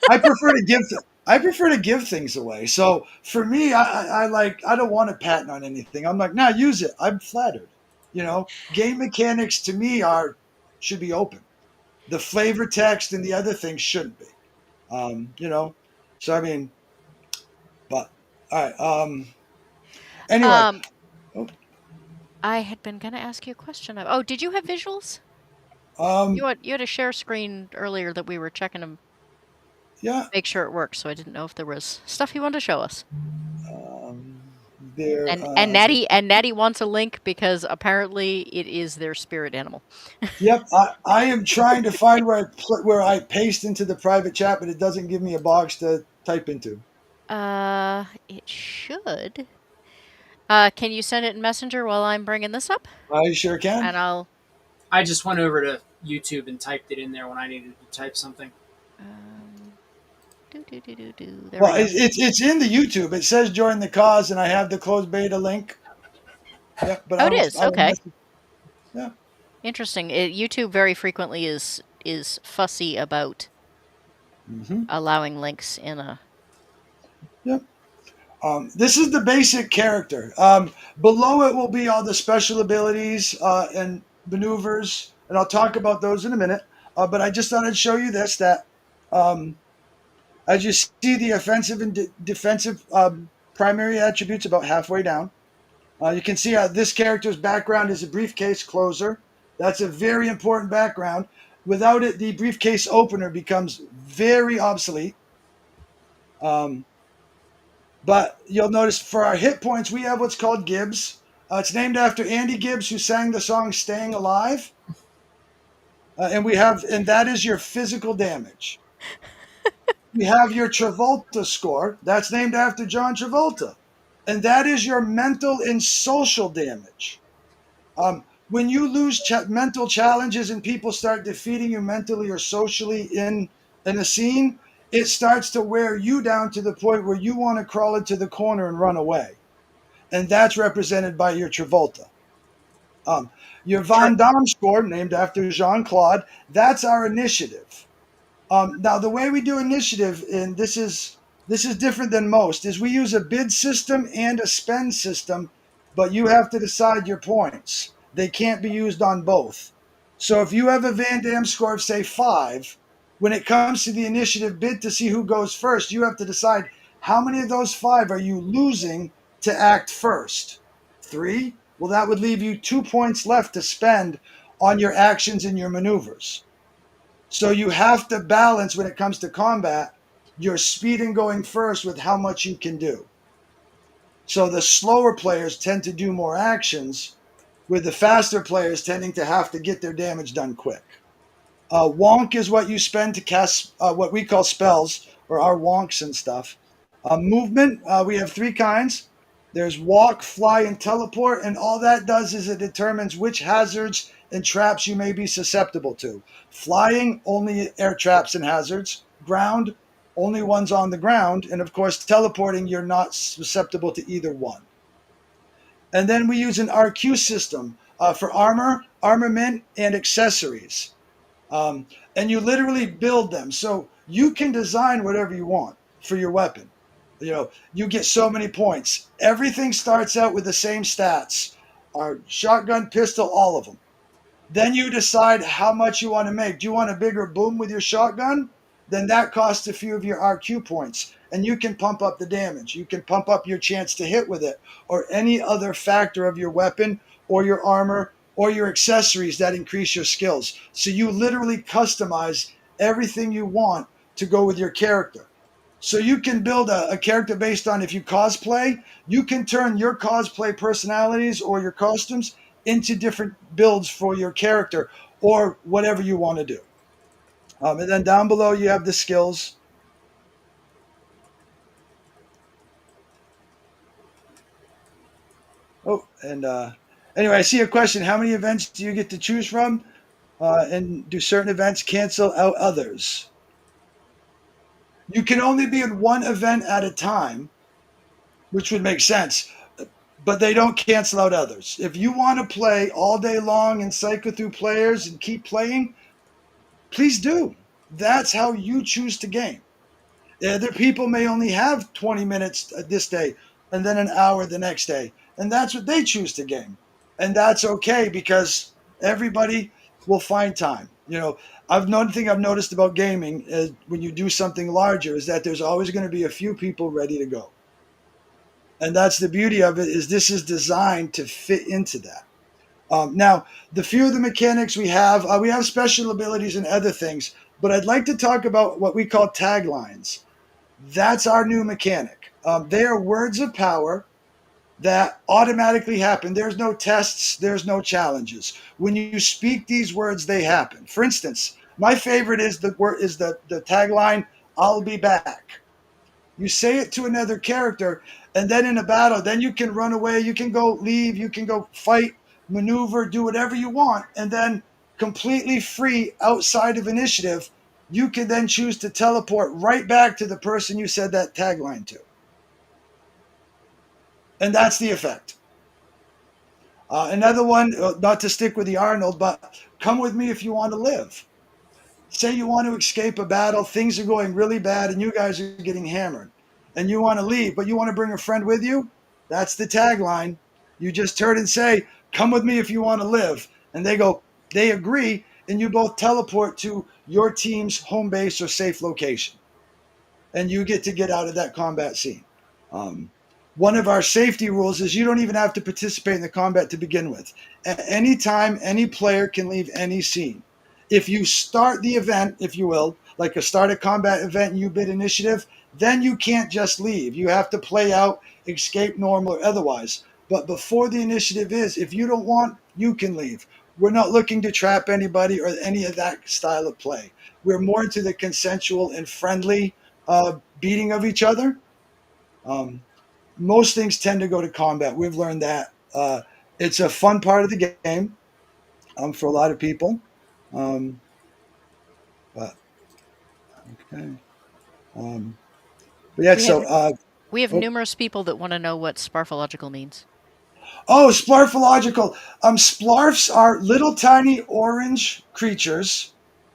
I prefer to give. I prefer to give things away. So for me, I like. I don't want a patent on anything. I'm like, nah, use it. I'm flattered. Game mechanics to me are should be open. The flavor text and the other things shouldn't be. You know. So I mean, but all right. Anyway, um, oh, I had been gonna ask you a question. Oh, did you have visuals? um, You had a share screen earlier that we were checking to yeah. make sure it works, so I didn't know if there was stuff you wanted to show us. Um, there. And Natty wants a link because apparently it is their spirit animal. Yep. I am trying to find where I paste into the private chat, but it doesn't give me a box to type into. It should. Can you send it in Messenger while I'm bringing this up? I sure can. And I'll. I just went over to YouTube and typed it in there when I needed to type something. Um, do. There we Well, go. it's in the YouTube. It says join the cause, and I have the closed beta link. Yep. But Oh, it is. I will Okay. message. Yeah. Interesting. YouTube very frequently is fussy about Mm-hmm. allowing links in a. Yep. This is the basic character. Below it will be all the special abilities and maneuvers, and I'll talk about those in a minute. But I just thought I'd show you this. That um, as you see, the offensive and defensive primary attributes about halfway down. You can see how this character's background is a briefcase closer. That's a very important background. Without it, the briefcase opener becomes very obsolete. Um, But you'll notice for our hit points, we have what's called Gibbs. It's named after Andy Gibbs, who sang the song "Staying Alive," and that is your physical damage. We have your Travolta score. That's named after John Travolta, and that is your mental and social damage. When you lose mental challenges and people start defeating you mentally or socially in in a scene, it starts to wear you down to the point where you want to crawl into the corner and run away. And that's represented by your Travolta. Um, your Sure. Van Damme score, named after Jean Claude, that's our initiative. Now, the way we do initiative, and this is different than most, is we use a bid system and a spend system, but you have to decide your points. They can't be used on both. So if you have a Van Damme score of say 5, when it comes to the initiative bid to see who goes first, you have to decide how many of those 5 are you losing to act first. 3? Well, that would leave you 2 points left to spend on your actions and your maneuvers. So you have to balance when it comes to combat your speed in going first with how much you can do. So the slower players tend to do more actions, with the faster players tending to have to get their damage done quick. Wonk is what you spend to cast what we call spells, or our wonks and stuff. Movement, we have 3 kinds. There's walk, fly, and teleport, and all that does is it determines which hazards and traps you may be susceptible to. Flying, only air traps and hazards. Ground, only ones on the ground. And of course, teleporting, you're not susceptible to either one. And then we use an RQ system for armor, armament, and accessories. And you literally build them. So you can design whatever you want for your weapon. You get so many points. Everything starts out with the same stats. Our shotgun, pistol, all of them. Then you decide how much you want to make. Do you want a bigger boom with your shotgun? Then that costs a few of your RQ points. And you can pump up the damage. You can pump up your chance to hit with it, or any other factor of your weapon or your armor or your accessories that increase your skills. So you literally customize everything you want to go with your character. So you can build a character based on, if you cosplay, you can turn your cosplay personalities or your costumes into different builds for your character or whatever you want to do. And then down below you have the skills. Oh, and anyway, I see a question. How many events do you get to choose from? And do certain events cancel out others? You can only be in one event at a time, which would make sense, but they don't cancel out others. If you want to play all day long and cycle through players and keep playing, please do. That's how you choose to game. Other people may only have 20 minutes this day and then an hour the next day. And that's what they choose to game. And that's okay, because everybody will find time. One thing I've noticed about gaming is when you do something larger is that there's always going to be a few people ready to go. And that's the beauty of it, is this is designed to fit into that. Now, the few of the mechanics we have special abilities and other things, but I'd like to talk about what we call taglines. That's our new mechanic. They are words of power that automatically happen. There's no tests, there's no challenges. When you speak these words, they happen. For instance, my favorite is the tagline, "I'll be back." You say it to another character, and then in a battle, then you can run away, you can go leave, you can go fight, maneuver, do whatever you want, and then completely free outside of initiative, you can then choose to teleport right back to the person you said that tagline to. And that's the effect. Another one, not to stick with the Arnold, but come with me if you want to live. Say you want to escape a battle, things are going really bad, and you guys are getting hammered, and you want to leave, but you want to bring a friend with you. That's the tagline. You just turn and say, "Come with me if you want to live," and they agree, and you both teleport to your team's home base or safe location, and you get out of that combat scene. Um, One of our safety rules is you don't even have to participate in the combat to begin with. At any time, any player can leave any scene. If you start the event, if you will, like a start a combat event and you bid initiative, then you can't just leave. You have to play out, escape normal or otherwise. But before the initiative is, if you don't want, you can leave. We're not looking to trap anybody or any of that style of play. We're more into the consensual and friendly beating of each other. Um, Most things tend to go to combat. We've learned that. It's a fun part of the game for a lot of people. Um, but Okay. Um, but yeah, We have so we have oh, numerous people that want to know what sparfological means. oh, splarfological. Splarfs are little tiny orange creatures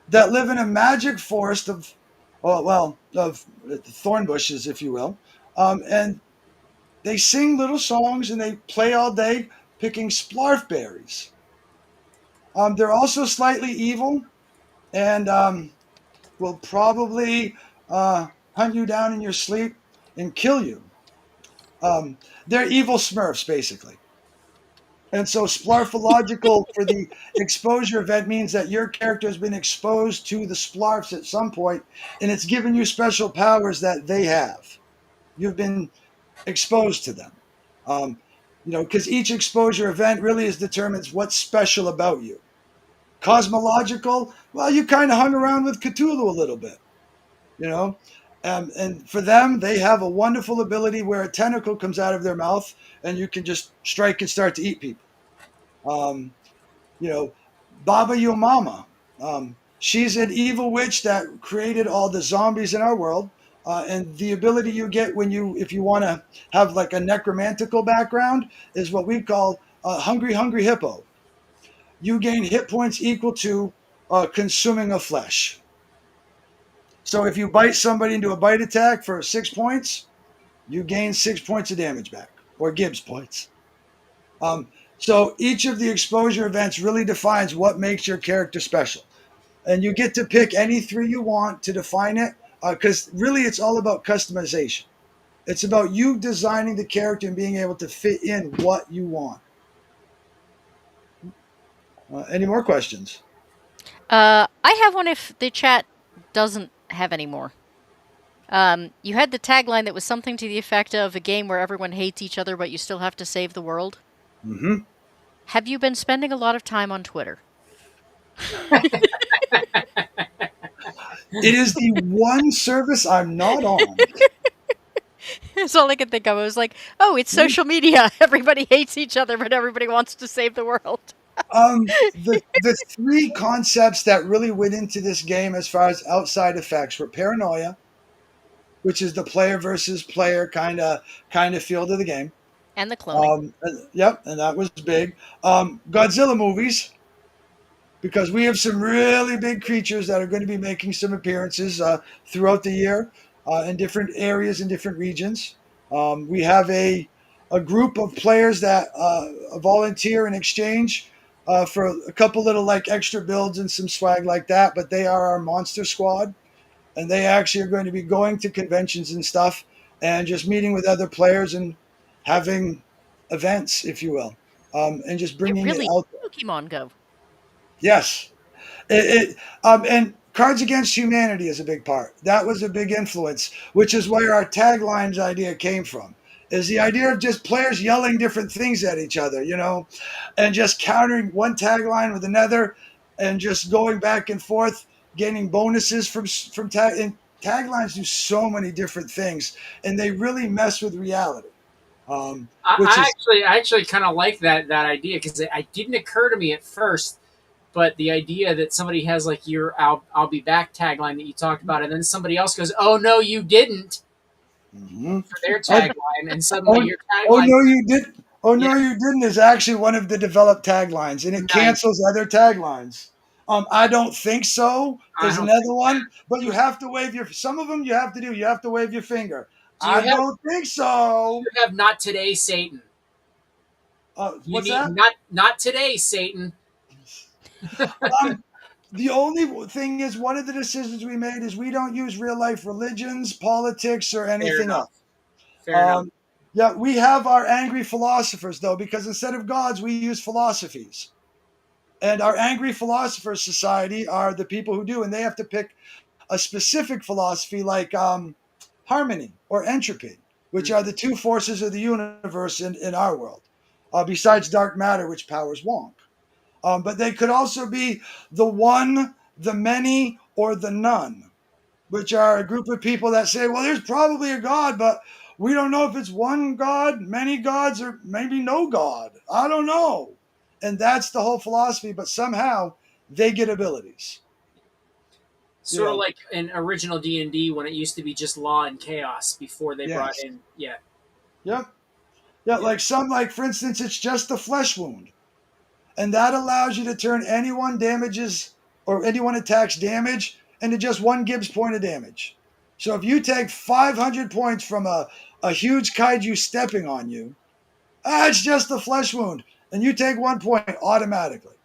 that live in a magic forest of, of thorn bushes, if you will. And they sing little songs and they play all day picking splarf berries. They're also slightly evil and will probably hunt you down in your sleep and kill you. Um, they're evil smurfs, basically. And so splarfological for the exposure event means that your character has been exposed to the splarfs at some point, and it's given you special powers that they have. You've been exposed to them. Um, because each exposure event really is determines what's special about you. Cosmological, well, you kind of hung around with Cthulhu a little bit, you know. And for them, they have a wonderful ability where a tentacle comes out of their mouth and you can just strike and start to eat people. Um, you know, Baba Yomama. She's an evil witch that created all the zombies in our world. And the ability you get when if you want to have like a necromantical background, is what we call Hungry Hungry Hippo. You gain hit points equal to consuming of flesh. So if you bite somebody into a bite attack for 6 points, you gain 6 points of damage back, or Gibbs points. So each of the exposure events really defines what makes your character special. And you get to pick any three you want to define it, because really it's all about customization. It's about you designing the character and being able to fit in what you want. Any more questions? I have one if the chat doesn't have any more. You had the tagline that was something to the effect of a game where everyone hates each other, but you still have to save the world. Hmm. Have you been spending a lot of time on Twitter? It is the one service I'm not on. That's all I could think of. I was like, oh, it's social media. Everybody hates each other, but everybody wants to save the world. The three concepts that really went into this game as far as outside effects were paranoia, which is the player versus player kind of feel to the game. And the cloning. Yep, and that was big. Godzilla movies, because we have some really big creatures that are going to be making some appearances throughout the year in different areas and different regions. We have a group of players that volunteer in exchange for a couple little like extra builds and some swag like that, but they are our monster squad, and they actually are going to be going to conventions and stuff and just meeting with other players and having events, if you will, and just It bringing it really out. Pokemon Go. Yes, and Cards Against Humanity is a big part. That was a big influence, which is where our taglines idea came from. Is the idea of just players yelling different things at each other, and just countering one tagline with another, and just going back and forth, getting bonuses from tag. And taglines do so many different things, and they really mess with reality. Which is I actually kind of like that idea because it didn't occur to me at first. But the idea that somebody has like your I'll be back tagline that you talked about, and then somebody else goes, "Oh no, you didn't," mhm. for their Oh, tagline, and suddenly oh, your oh tagline, no, you did. Oh yeah, no, you didn't is actually one of the developed taglines, and it nice. cancels other taglines. I don't think so. I Is don't another think. one, but you have to wave your. Some of them you have to do. You have to wave your finger. Do you I have don't think so. not today, Satan? You What's need that? not today, Satan. Um, the only thing is, one of the decisions we made is we don't use real life religions, politics, or Fair anything else. enough. Fair enough. Um, yeah, we have our angry philosophers though, because instead of gods, we use philosophies. And our angry philosophers society are the people who do, and they have to pick a specific philosophy like harmony or entropy, which are the two forces of the universe in our world, besides dark matter, which powers Wonk. But they could also be the one, the many, or the none, which are a group of people that say, well, there's probably a God, but we don't know if it's one God, many gods, or maybe no God. I don't know. And that's the whole philosophy, but somehow they get abilities. Sort of Yeah. like an original D&D when it used to be just law and chaos before they brought Yes. in. Yeah. Yep. Yeah. Yeah. Like some, like for instance, it's just a flesh wound, and that allows you to turn anyone damages or anyone attacks damage into just one Gibbs point of damage. So if you take 500 points from a huge kaiju stepping on you, it's just a flesh wound, and you take 1 point automatically.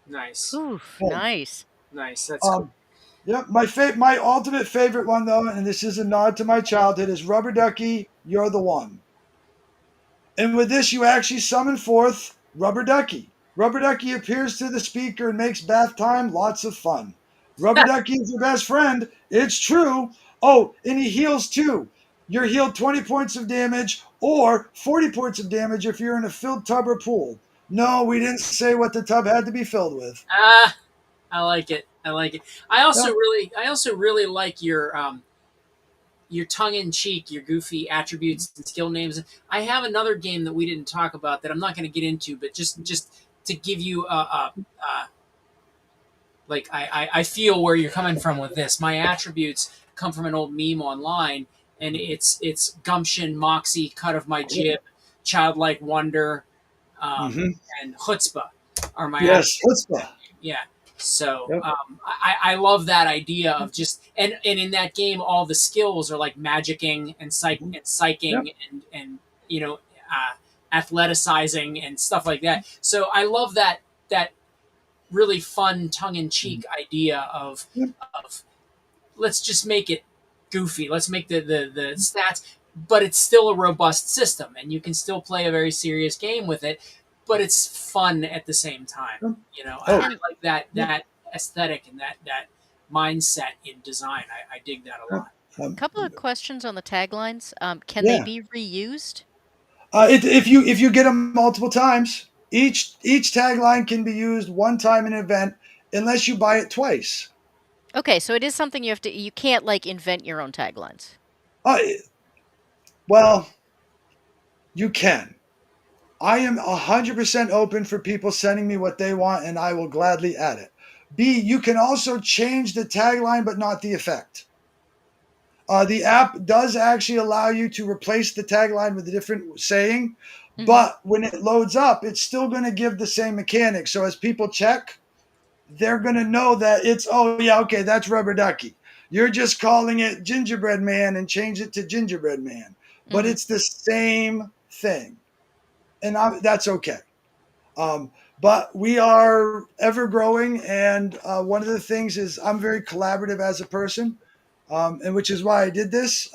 Nice. Oof, Boom. nice. Nice. That's cool. Um, yep. My ultimate favorite one though, and this is a nod to my childhood, is Rubber Ducky. You're the one. And with this, you actually summon forth Rubber Ducky. Rubber Ducky appears to the speaker and makes bath time lots of fun. Rubber Ducky is your best friend. It's true. Oh, and he heals too. You're healed 20 points of damage or 40 points of damage if you're in a filled tub or pool. No, we didn't say what the tub had to be filled with. Ah, I like it. I like it. Yep. I also really like your tongue in cheek, your goofy attributes and skill names. I have another game that we didn't talk about that I'm not going to get into, but just to give you like I feel where you're coming from with this. My attributes come from an old meme online, and it's gumption, moxie, cut of my jib, childlike wonder, um, Mm-hmm. and chutzpah are my Yes, attributes. chutzpah. Yeah. So Yep. I love that idea of just and in that game all the skills are like magicking and Mhm. Yep. psyching and you know athleticizing and stuff like that. So I love that really fun tongue in cheek idea Yep. of let's just make it goofy. Let's make the stats, but it's still a robust system, and you can still play a very serious game with it. But it's fun at the same time. Yep. You know, I Oh, And like that yep. that aesthetic and that mindset in design. I dig that a Yep. lot. a couple of questions on the taglines. Can they Yeah. be reused? If you get them multiple times, each tagline can be used one time in an event, unless you buy it twice. Okay, so it is something you can't like invent your own taglines. Uh, well, you can. I am 100% open for people sending me what they want, and I will gladly add it. B, you can also change the tagline, but not the effect. The app does actually allow you to replace the tagline with a different saying, Mhm. but when it loads up, it's still going to give the same mechanic. So as people check, they're going to know that it's, oh, yeah, okay, that's Rubber Ducky. You're just calling it Gingerbread Man and change it to Gingerbread Man. But Mhm. it's the same thing. And that's okay. Um, but we are ever growing. And one of the things is I'm very collaborative as a person, and which is why I did this.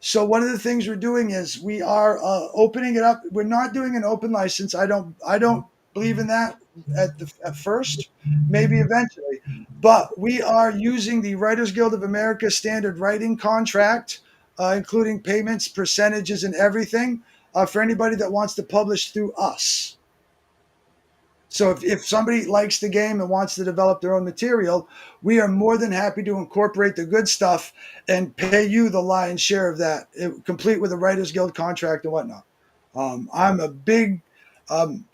So one of the things we're doing is we are opening it up. We're not doing an open license. I don't believe in that at first. Maybe eventually, but we are using the Writers Guild of America standard writing contract, including payments, percentages, and everything for anybody that wants to publish through us. So if somebody likes the game and wants to develop their own material, we are more than happy to incorporate the good stuff and pay you the lion's share of that, complete with a Writers Guild contract and whatnot. Um, I'm a big, um,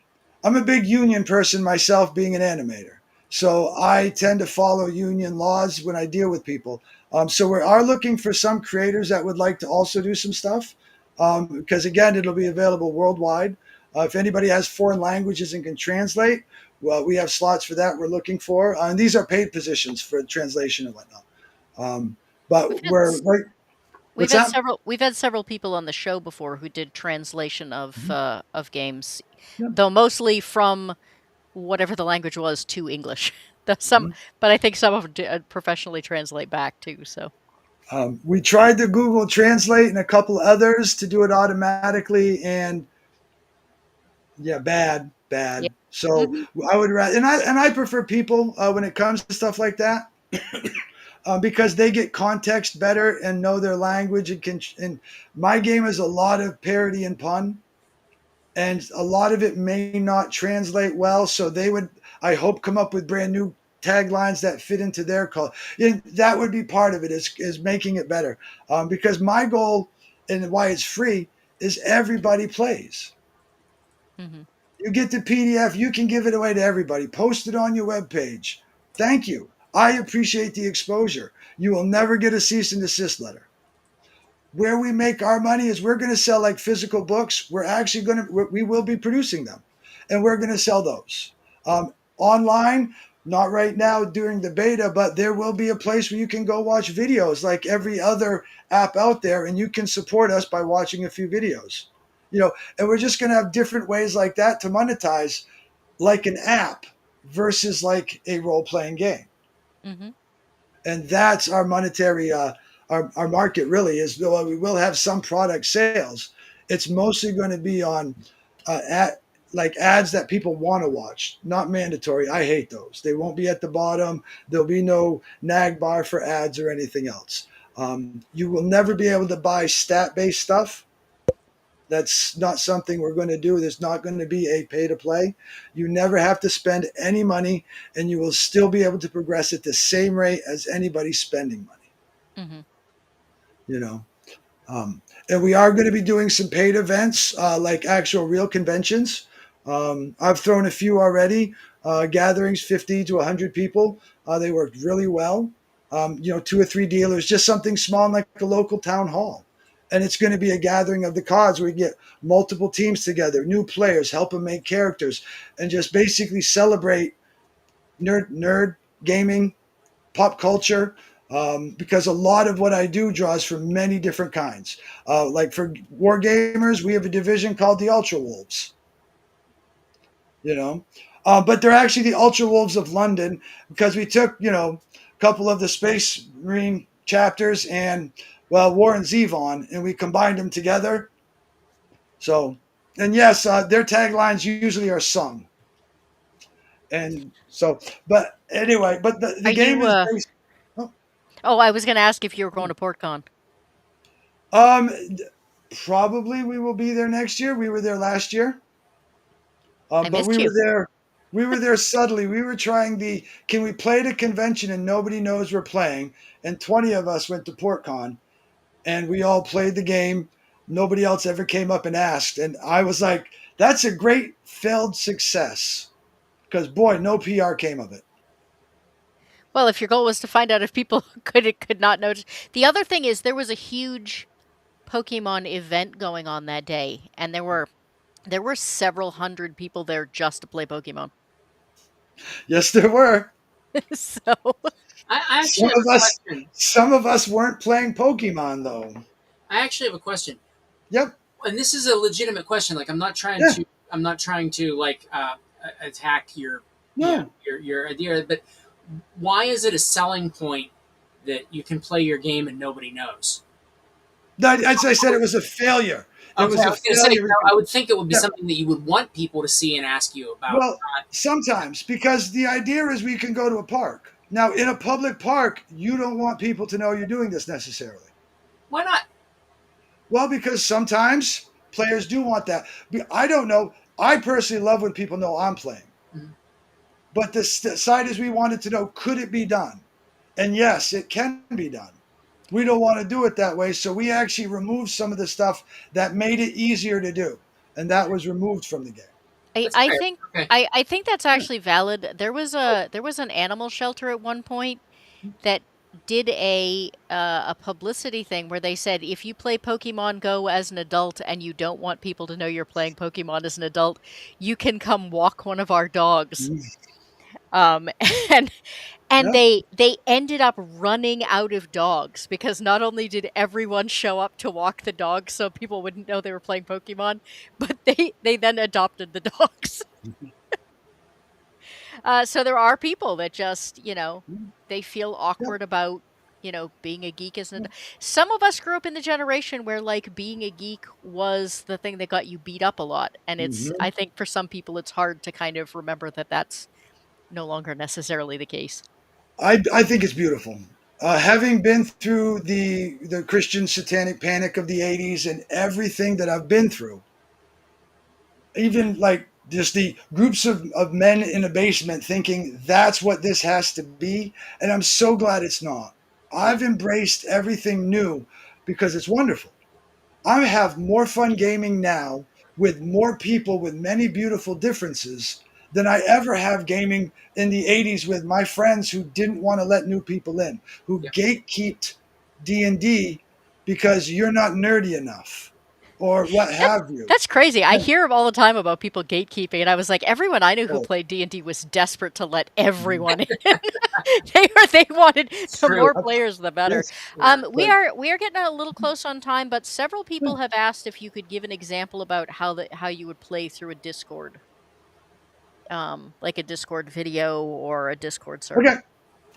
I'm a big union person myself, being an animator. So I tend to follow union laws when I deal with people. So we are looking for some creators that would like to also do some stuff, because again, it'll be available worldwide. If anybody has foreign languages and can translate, well, we have slots for that. We're looking for, and these are paid positions for translation and whatnot. Um, We've but had we're s- right. we've What's had that? several people on the show before who did translation Mhm. of games, Yep. though mostly from whatever the language was to English. Some, Mhm. but I think some of them professionally translate back too. So We tried to Google Translate and a couple others to do it automatically, and yeah, bad, yeah. bad. So Hmm. I would rather, and I prefer people when it comes to stuff like that, because they get context better and know their language and can. And my game is a lot of parody and pun, and a lot of it may not translate well. So they would, I hope, come up with brand new taglines that fit into their call. And that would be part of it, is making it better. Because my goal and why it's free is everybody plays. Hmm. You get the PDF, you can give it away to everybody. Post it on your webpage. Thank you. I appreciate the exposure. You will never get a cease and desist letter. Where we make our money is we're going to sell like physical books. We're actually going to, we will be producing them and we're going to sell those. Online, not right now during the beta, but there will be a place where you can go watch videos like every other app out there, and you can support us by watching a few videos. You know, and we're just going to have different ways like that to monetize, like an app versus like a role playing game. Hmm. And that's our monetary our market really is. Though we will have some product sales, it's mostly going to be on like ads that people want to watch, not mandatory. I hate those. They won't be at the bottom. There'll be no nag bar for ads or anything else. You will never be able to buy stat based stuff. That's not something we're going to do. There's not going to be a pay to play. You never have to spend any money, and you will still be able to progress at the same rate as anybody spending money. Hmm. You know, and we are going to be doing some paid events, like actual real conventions. I've thrown a few already, gatherings, 50 to 100 people. They worked really well. You know, two or three dealers, just something small like a local town hall. And it's going to be a gathering of the cards where we get multiple teams together, new players, help them make characters, and just basically celebrate nerd gaming, pop culture, because a lot of what I do draws from many different kinds. Like for war gamers, we have a division called the Ultra Wolves. You know, but they're actually the Ultra Wolves of London because we took a couple of the Space Marine chapters and well Warren Zevon and we combined them together. So and yes, their taglines usually are sung. And so, but anyway, but the Are game you? is based. Oh, Oh, I was going to ask if you were going to PortCon. Um, probably we will be there next year. We were there last year, I but missed we you. were there. We were there subtly. We were trying the can we play at a convention and nobody knows we're playing. And 20 of us went to PortCon and we all played the game. Nobody else ever came up and asked. And I was like, that's a great failed success because boy, no PR came of it. Well, if your goal was to find out if people could not notice. The other thing is there was a huge Pokemon event going on that day, and there were several hundred people there just to play Pokemon. Yes, there were. So, I Some actually have of a us, question. some of us weren't playing Pokemon though. I actually have a question, Yep. and this is a legitimate question. Like, Yeah. I'm not trying to like attack your, No. your idea, but why is it a selling point that you can play your game and nobody knows? As I said, it was a failure. It Okay, was I a was going to say failure. I would think it would be Yeah. something that you would want people to see and ask you about. Well, sometimes because the idea is we can go to a park. Now, in a public park, you don't want people to know you're doing this necessarily. Why not? Well, because sometimes players do want that. I don't know. I personally love when people know I'm playing. Mhm. But the side is we wanted to know could it be done? And yes, it can be done. We don't want to do it that way. So we actually removed some of the stuff that made it easier to do. And that was removed from the game. I That's I fair. think Okay. I think that's actually valid. There was an animal shelter at one point that did a publicity thing where they said if you play Pokemon Go as an adult and you don't want people to know you're playing Pokemon as an adult, you can come walk one of our dogs. Mm. Um, and and Yep. they ended up running out of dogs because not only did everyone show up to walk the dogs so people wouldn't know they were playing Pokemon, but they then adopted the dogs. So there are people that just, they feel Yep. awkward about, being a geek as an some of us grew up in the generation where like being a geek was the thing that got you beat up a lot. And Mhm. I think for some people it's hard to kind of remember that that's no longer necessarily the case. I think it's beautiful. Having been through the Christian satanic panic of the 80s and everything that I've been through, even like just the groups of men in a basement thinking that's what this has to be. And I'm so glad it's not. Yeah. I've embraced everything new because it's wonderful. I have more fun gaming now with more people with many beautiful differences than I ever have gaming in the 80s with my friends who didn't want to let new people in, who Yeah. gatekeeped D&D because you're not nerdy enough or what That's have you. that's crazy. I And, hear all the time about people gatekeeping, and I was like, everyone I knew who oh, played D&D was desperate to let everyone in. They wanted It's the true. more players, the better. yes, Yeah. We but are getting a little close on time, but several yeah, people have asked if you could give an example about how you would play through a Discord, like a Discord video or a Discord okay, server.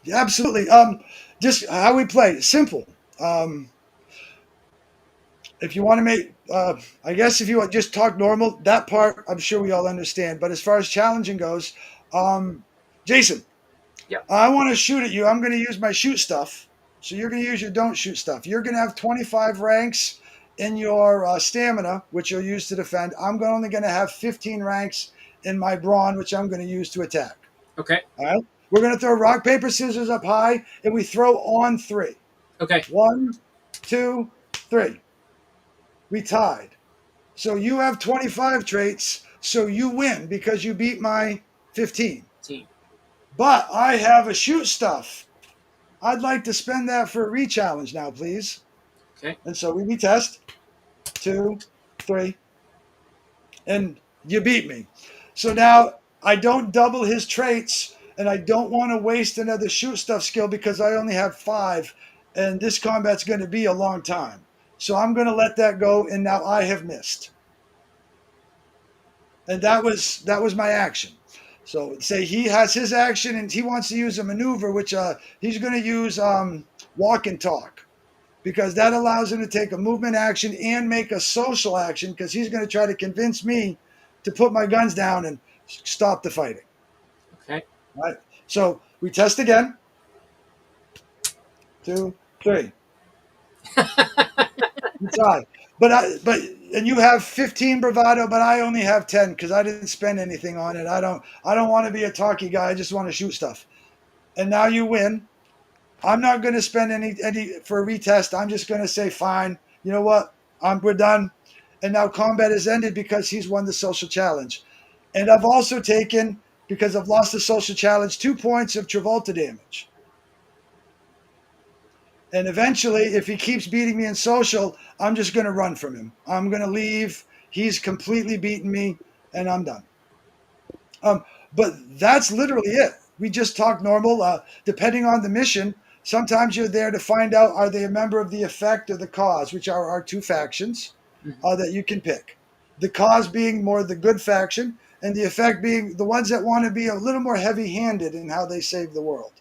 yeah, absolutely. Just how we play, simple. Um, if you want to make, I guess if you want just talk normal, that part I'm sure we all understand. But as far as challenging goes, um, Jason, Yeah. I want to shoot at you. I'm going to use my shoot stuff. So you're going to use your don't shoot stuff. You're going to have 25 ranks in your stamina, which you'll use to defend. Only going to have 15 ranks in my brawn, which I'm going to use to attack. Okay. All right. We're going to throw rock, paper, scissors up high, and we throw on three. Okay. One, two, three. We tied. So you have 25 traits, so you win because you beat my 15. Team. But I have a shoot stuff. I'd like to spend that for a re-challenge now, please. Okay. And so we retest. Two, three, and you beat me. So now I don't double his traits, and I don't want to waste another shoot stuff skill because I only have five, and this combat's going to be a long time. So I'm going to let that go, and now I have missed. And that was my action. So say he has his action, and he wants to use a maneuver, which he's going to use walk and talk because that allows him to take a movement action and make a social action because he's going to try to convince me to put my guns down and stop the fighting. Okay. All right. So we test again. Two, three. You tie. And you have 15 bravado, but I only have 10 because I didn't spend anything on it. I don't want to be a talky guy. I just want to shoot stuff. And now you win. I'm not going to spend any for a retest. I'm just going to say, fine. You know what? We're done. And now combat is ended because he's won the social challenge. And I've also taken, because I've lost the social challenge, 2 points of Travolta damage. And eventually, if he keeps beating me in social, I'm just going to run from him. I'm going to leave. He's completely beaten me, and I'm done. Um, but that's literally it. We just talk normal. Depending on the mission, sometimes you're there to find out are they a member of the effect or the cause, which are our two factions Mhm. that you can pick. The cause being more the good faction, and the effect being the ones that want to be a little more heavy handed in how they save the world.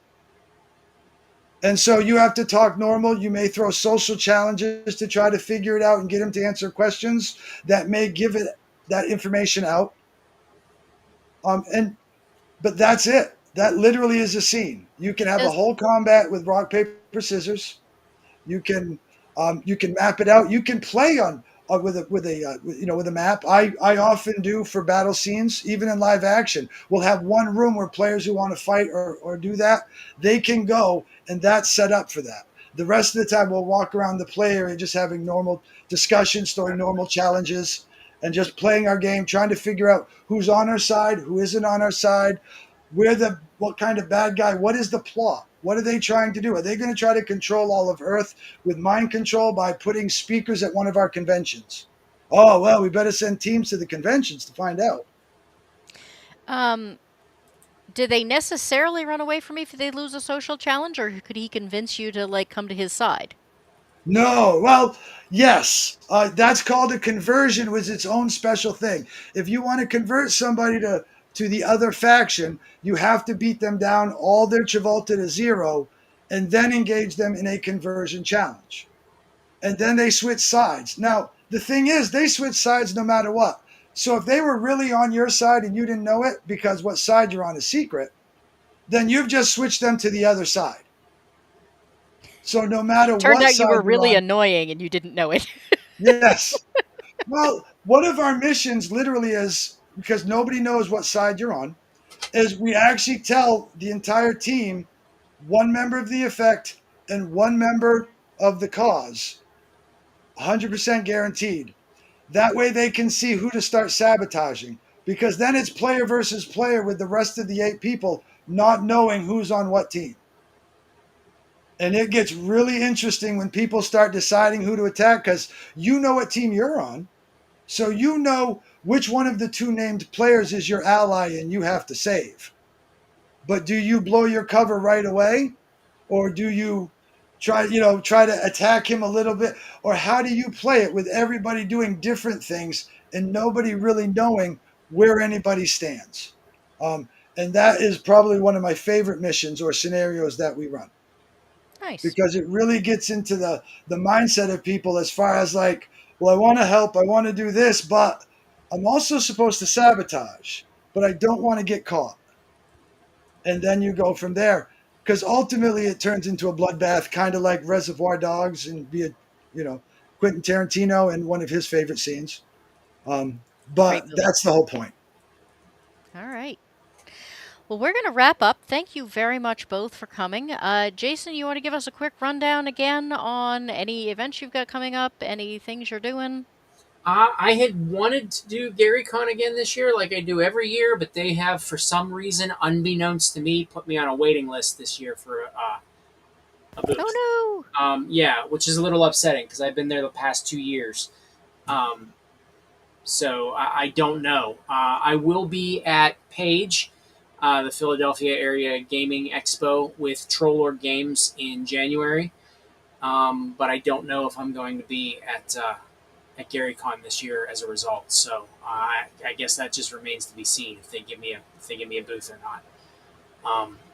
And so you have to talk normal. You may throw social challenges to try to figure it out and get him to answer questions that may give it that information out. And but that's it. That literally is a scene. You can have a Does whole combat with rock paper scissors. You can map it out. You can play on with a map. I often do for battle scenes, even in live action. We'll have one room where players who want to fight or do that, they can go, and that's set up for that. The rest of the time, we'll walk around the play area just having normal discussions, throwing normal challenges, and just playing our game, trying to figure out who's on our side, who isn't on our side, what kind of bad guy, what is the plot? What are they trying to do? Are they going to try to control all of Earth with mind control by putting speakers at one of our conventions? Oh, well, we better send teams to the conventions to find out. um do they necessarily run away from me if they lose a social challenge, or could he convince you to like come to his side? No, well, yes, that's called a conversion, was its own special thing. If you want to convert somebody to the other faction, you have to beat them down all their Travolta to zero, and then engage them in a conversion challenge. And then they switch sides. Now, the thing is, they switch sides no matter what. So if they were really on your side and you didn't know it because what side you're on is secret, then you've just switched them to the other side. So no matter Turned what out you side were you're really on, annoying and you didn't know it. yes. Well, one of our missions literally is because nobody knows what side you're on, is we actually tell the entire team one member of the effect and one member of the cause, 100% guaranteed. That way they can see who to start sabotaging. because then it's player versus player with the rest of the 8 people not knowing who's on what team. And it gets really interesting when people start deciding who to attack because you know what team you're on. So you know which one of the two named players is your ally and you have to save. But do you blow your cover right away? Or do you try to attack him a little bit? Or how do you play it with everybody doing different things and nobody really knowing where anybody stands? And that is probably one of my favorite missions or scenarios that we run Nice. because it really gets into the mindset of people as far as like, well, I want to help, I want to do this, but I'm also supposed to sabotage, but I don't want to get caught. And then you go from there because ultimately it turns into a bloodbath, kind of like Reservoir Dogs and be a Quentin Tarantino and one of his favorite scenes. Great But movie. that's the whole point. All right. Well, we're going to wrap up. Thank you very much both for coming. Jason, you want to give us a quick rundown again on any events you've got coming up, any things you're doing? I had wanted to do GaryCon again this year, like I do every year, but they have, for some reason, unbeknownst to me, put me on a waiting list this year for a booth. Oh Yeah, which is a little upsetting because I've been there the past 2 years. Um, so I don't know. I will be at Page, the Philadelphia area gaming expo with Trollord Games in January. But I don't know if I'm going to be at GaryCon this year as a result. So I guess that just remains to be seen if they give me a booth or not.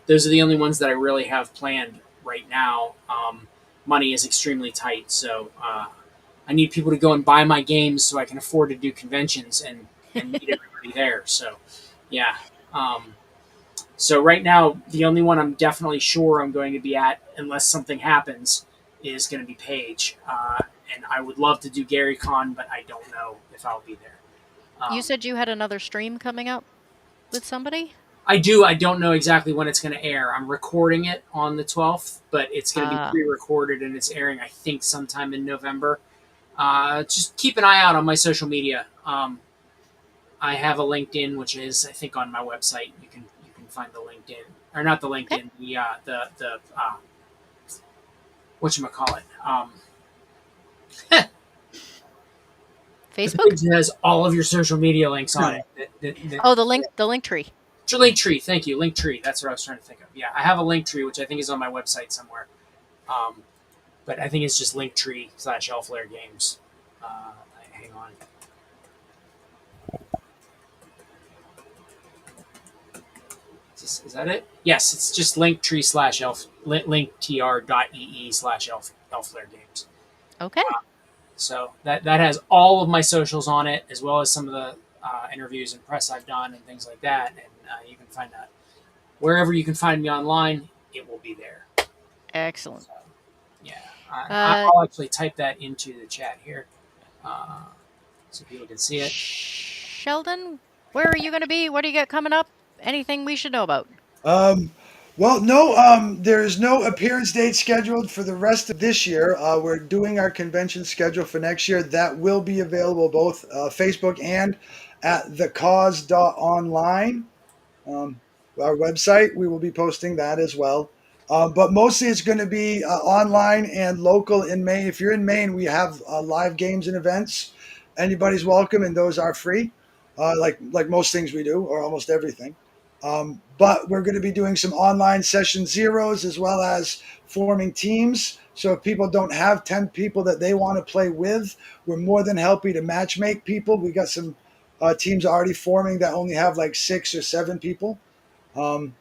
Those are the only ones that I really have planned right now. Money is extremely tight, so I need people to go and buy my games so I can afford to do conventions and no. meet everybody there. So yeah. Um, so right now, the only one I'm definitely sure I'm going to be at, unless something happens, is going to be Page. And I would love to do GaryCon, but I don't know if I'll be there. You Um, said you had another stream coming up with somebody? I do. I don't know exactly when it's going to air. I'm recording it on the 12th, but it's going to be Ah, pre-recorded and it's airing, I think, sometime in November. Just keep an eye out on my social media. I have a LinkedIn, which is, I think, on my website. You can find the LinkedIn, or not the okay. LinkedIn, the what you call it. The Facebook? page that has all of your social media links on it. Oh, the link tree. Link tree. Thank you, link tree. That's what I was trying to think of. Yeah, I have a link tree, which I think is on my website somewhere. Um, but I think it's just linktree/Lair Games. Hang on. Is that it? Yes, it's just linktree slash elf linktr.ee/Lair Games. Okay. So that has all of my socials on it, as well as some of the interviews and press I've done and things like that. And you can find that wherever you can find me online. It will be there. Excellent. So yeah, Uh, I'll actually type that into the chat here, uh, so people can see it. Sheldon, where are you going to be? What do you got coming up? Anything we should know about? Um, well, no, there's no appearance date scheduled for the rest of this year. We're doing our convention schedule for next year. That will be available both Facebook and at thecause.online. Um, our website, we will be posting that as well. But mostly it's going to be online and local in Maine. If you're in Maine, we have live games and events. Anybody's welcome, and those are free, like most things we do, or almost everything. But we're going to be doing some online session zeros as well as forming teams. So if people don't have 10 people that they want to play with, we're more than happy to match make people. We got some teams already forming that only have like 6 or 7 people. Um,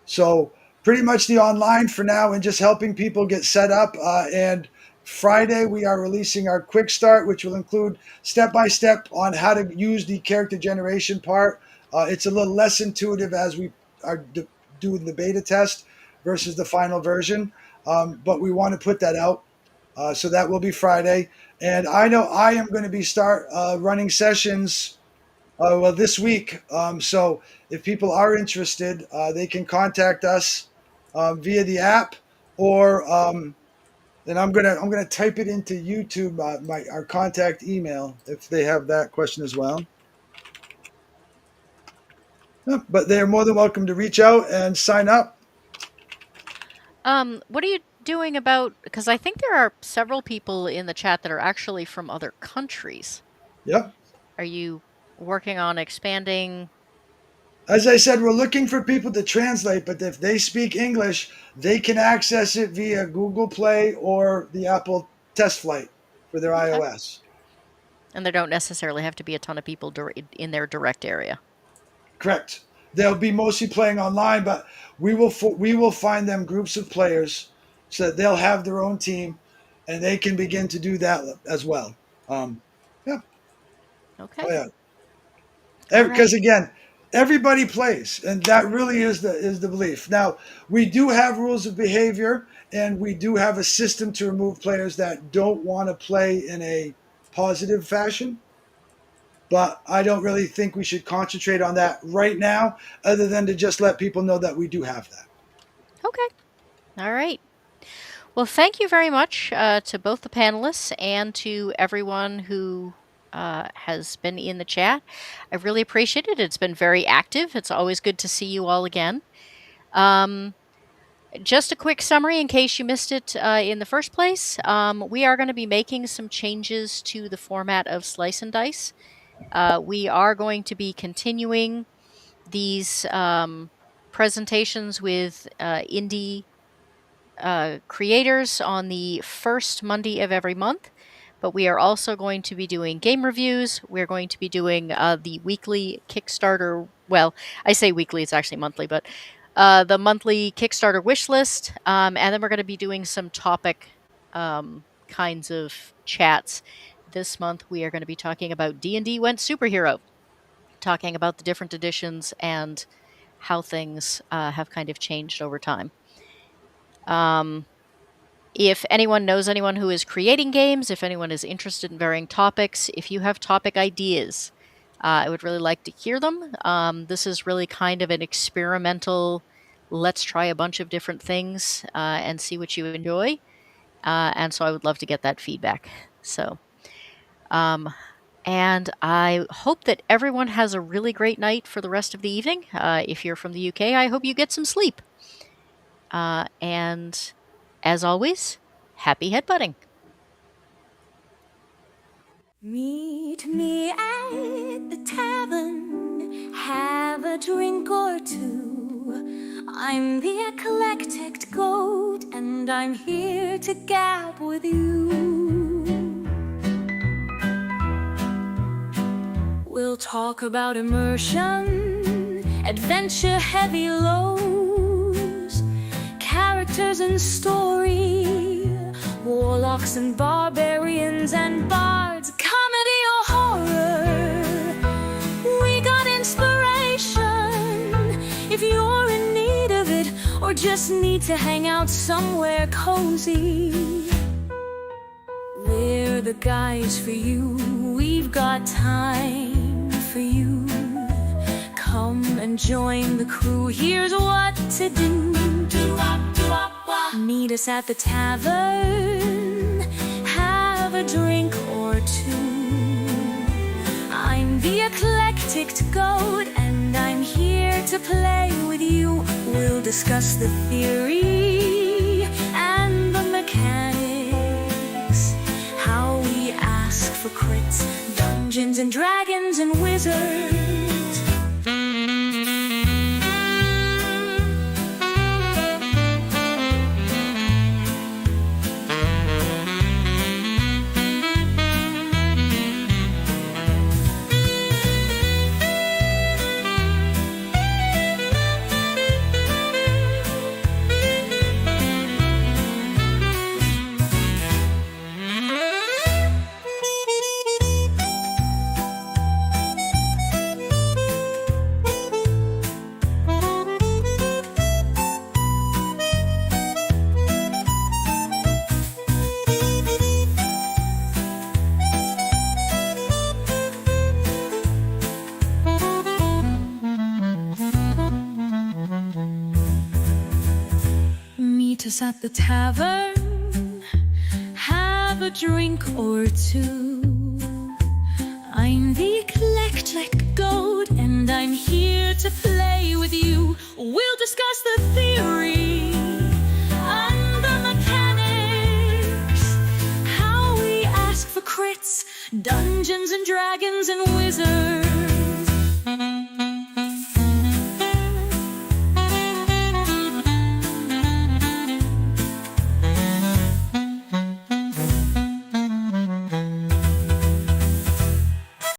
so pretty much the online for now and just helping people get set up. And Friday we are releasing our quick start, which will include step by step on how to use the character generation part. It's a little less intuitive as we are doing the beta test versus the final version. But we want to put that out. So that will be Friday. And I know I am going to be start running sessions well, this week. So if people are interested, they can contact us via the app, or and I'm gonna type it into YouTube, my our contact email if they have that question as well. But they're more than welcome to reach out and sign up. What are you doing about, because I think there are several people in the chat that are actually from other countries. Yep. Are you working on expanding? As I said, we're looking for people to translate, but if they speak English, they can access it via Google Play or the Apple Test Flight for their Okay. iOS. And there don't necessarily have to be a ton of people in their direct area. Correct. They'll be mostly playing online, but we will find them groups of players so that they'll have their own team, and they can begin to do that as well. Yeah. Okay. Oh yeah. All Because right. again, everybody plays, and that really is the belief. Now we do have rules of behavior, and we do have a system to remove players that don't want to play in a positive fashion. But I don't really think we should concentrate on that right now, other than to just let people know that we do have that. Okay. All right. Well, thank you very much to both the panelists and to everyone who has been in the chat. I really appreciate it. It's been very active. It's always good to see you all again. Um, just a quick summary in case you missed it in the first place. We are going to be making some changes to the format of Slice and Dice. We are going to be continuing these presentations with indie creators on the first Monday of every month. But we are also going to be doing game reviews. We're going to be doing the weekly Kickstarter. Well, I say weekly, it's actually monthly, but the monthly Kickstarter wish list. And then we're going to be doing some topic kinds of chats. This month we are going to be talking about D&D Went Superhero, talking about the different editions and how things have kind of changed over time. If anyone knows anyone who is creating games, if anyone is interested in varying topics, if you have topic ideas, I would really like to hear them. This is really kind of an experimental, let's try a bunch of different things and see what you enjoy. And so I would love to get that feedback. So, and I hope that everyone has a really great night for the rest of the evening. If you're from the UK, I hope you get some sleep. And as always, happy headbutting. Meet me at the tavern, have a drink or two. I'm the eclectic goat, and I'm here to gab with you. We'll talk about immersion, adventure heavy lows, characters and story, warlocks and barbarians and bards, comedy or horror. We got inspiration if you're in need of it, or just need to hang out somewhere cozy. We're the guys for you, we've got time for you. Come and join the crew, here's what to do. Meet us at the tavern, have a drink or two. I'm the eclectic goat, and I'm here to play with you. We'll discuss the theory and the mechanics, how we ask for crits, Dungeons and Dragons and Wizards. Meet us at the tavern, have a drink or two. I'm the eclectic goat, and I'm here to play discuss the theory and the mechanics, how we ask for crits, Dungeons and Dragons and Wizards.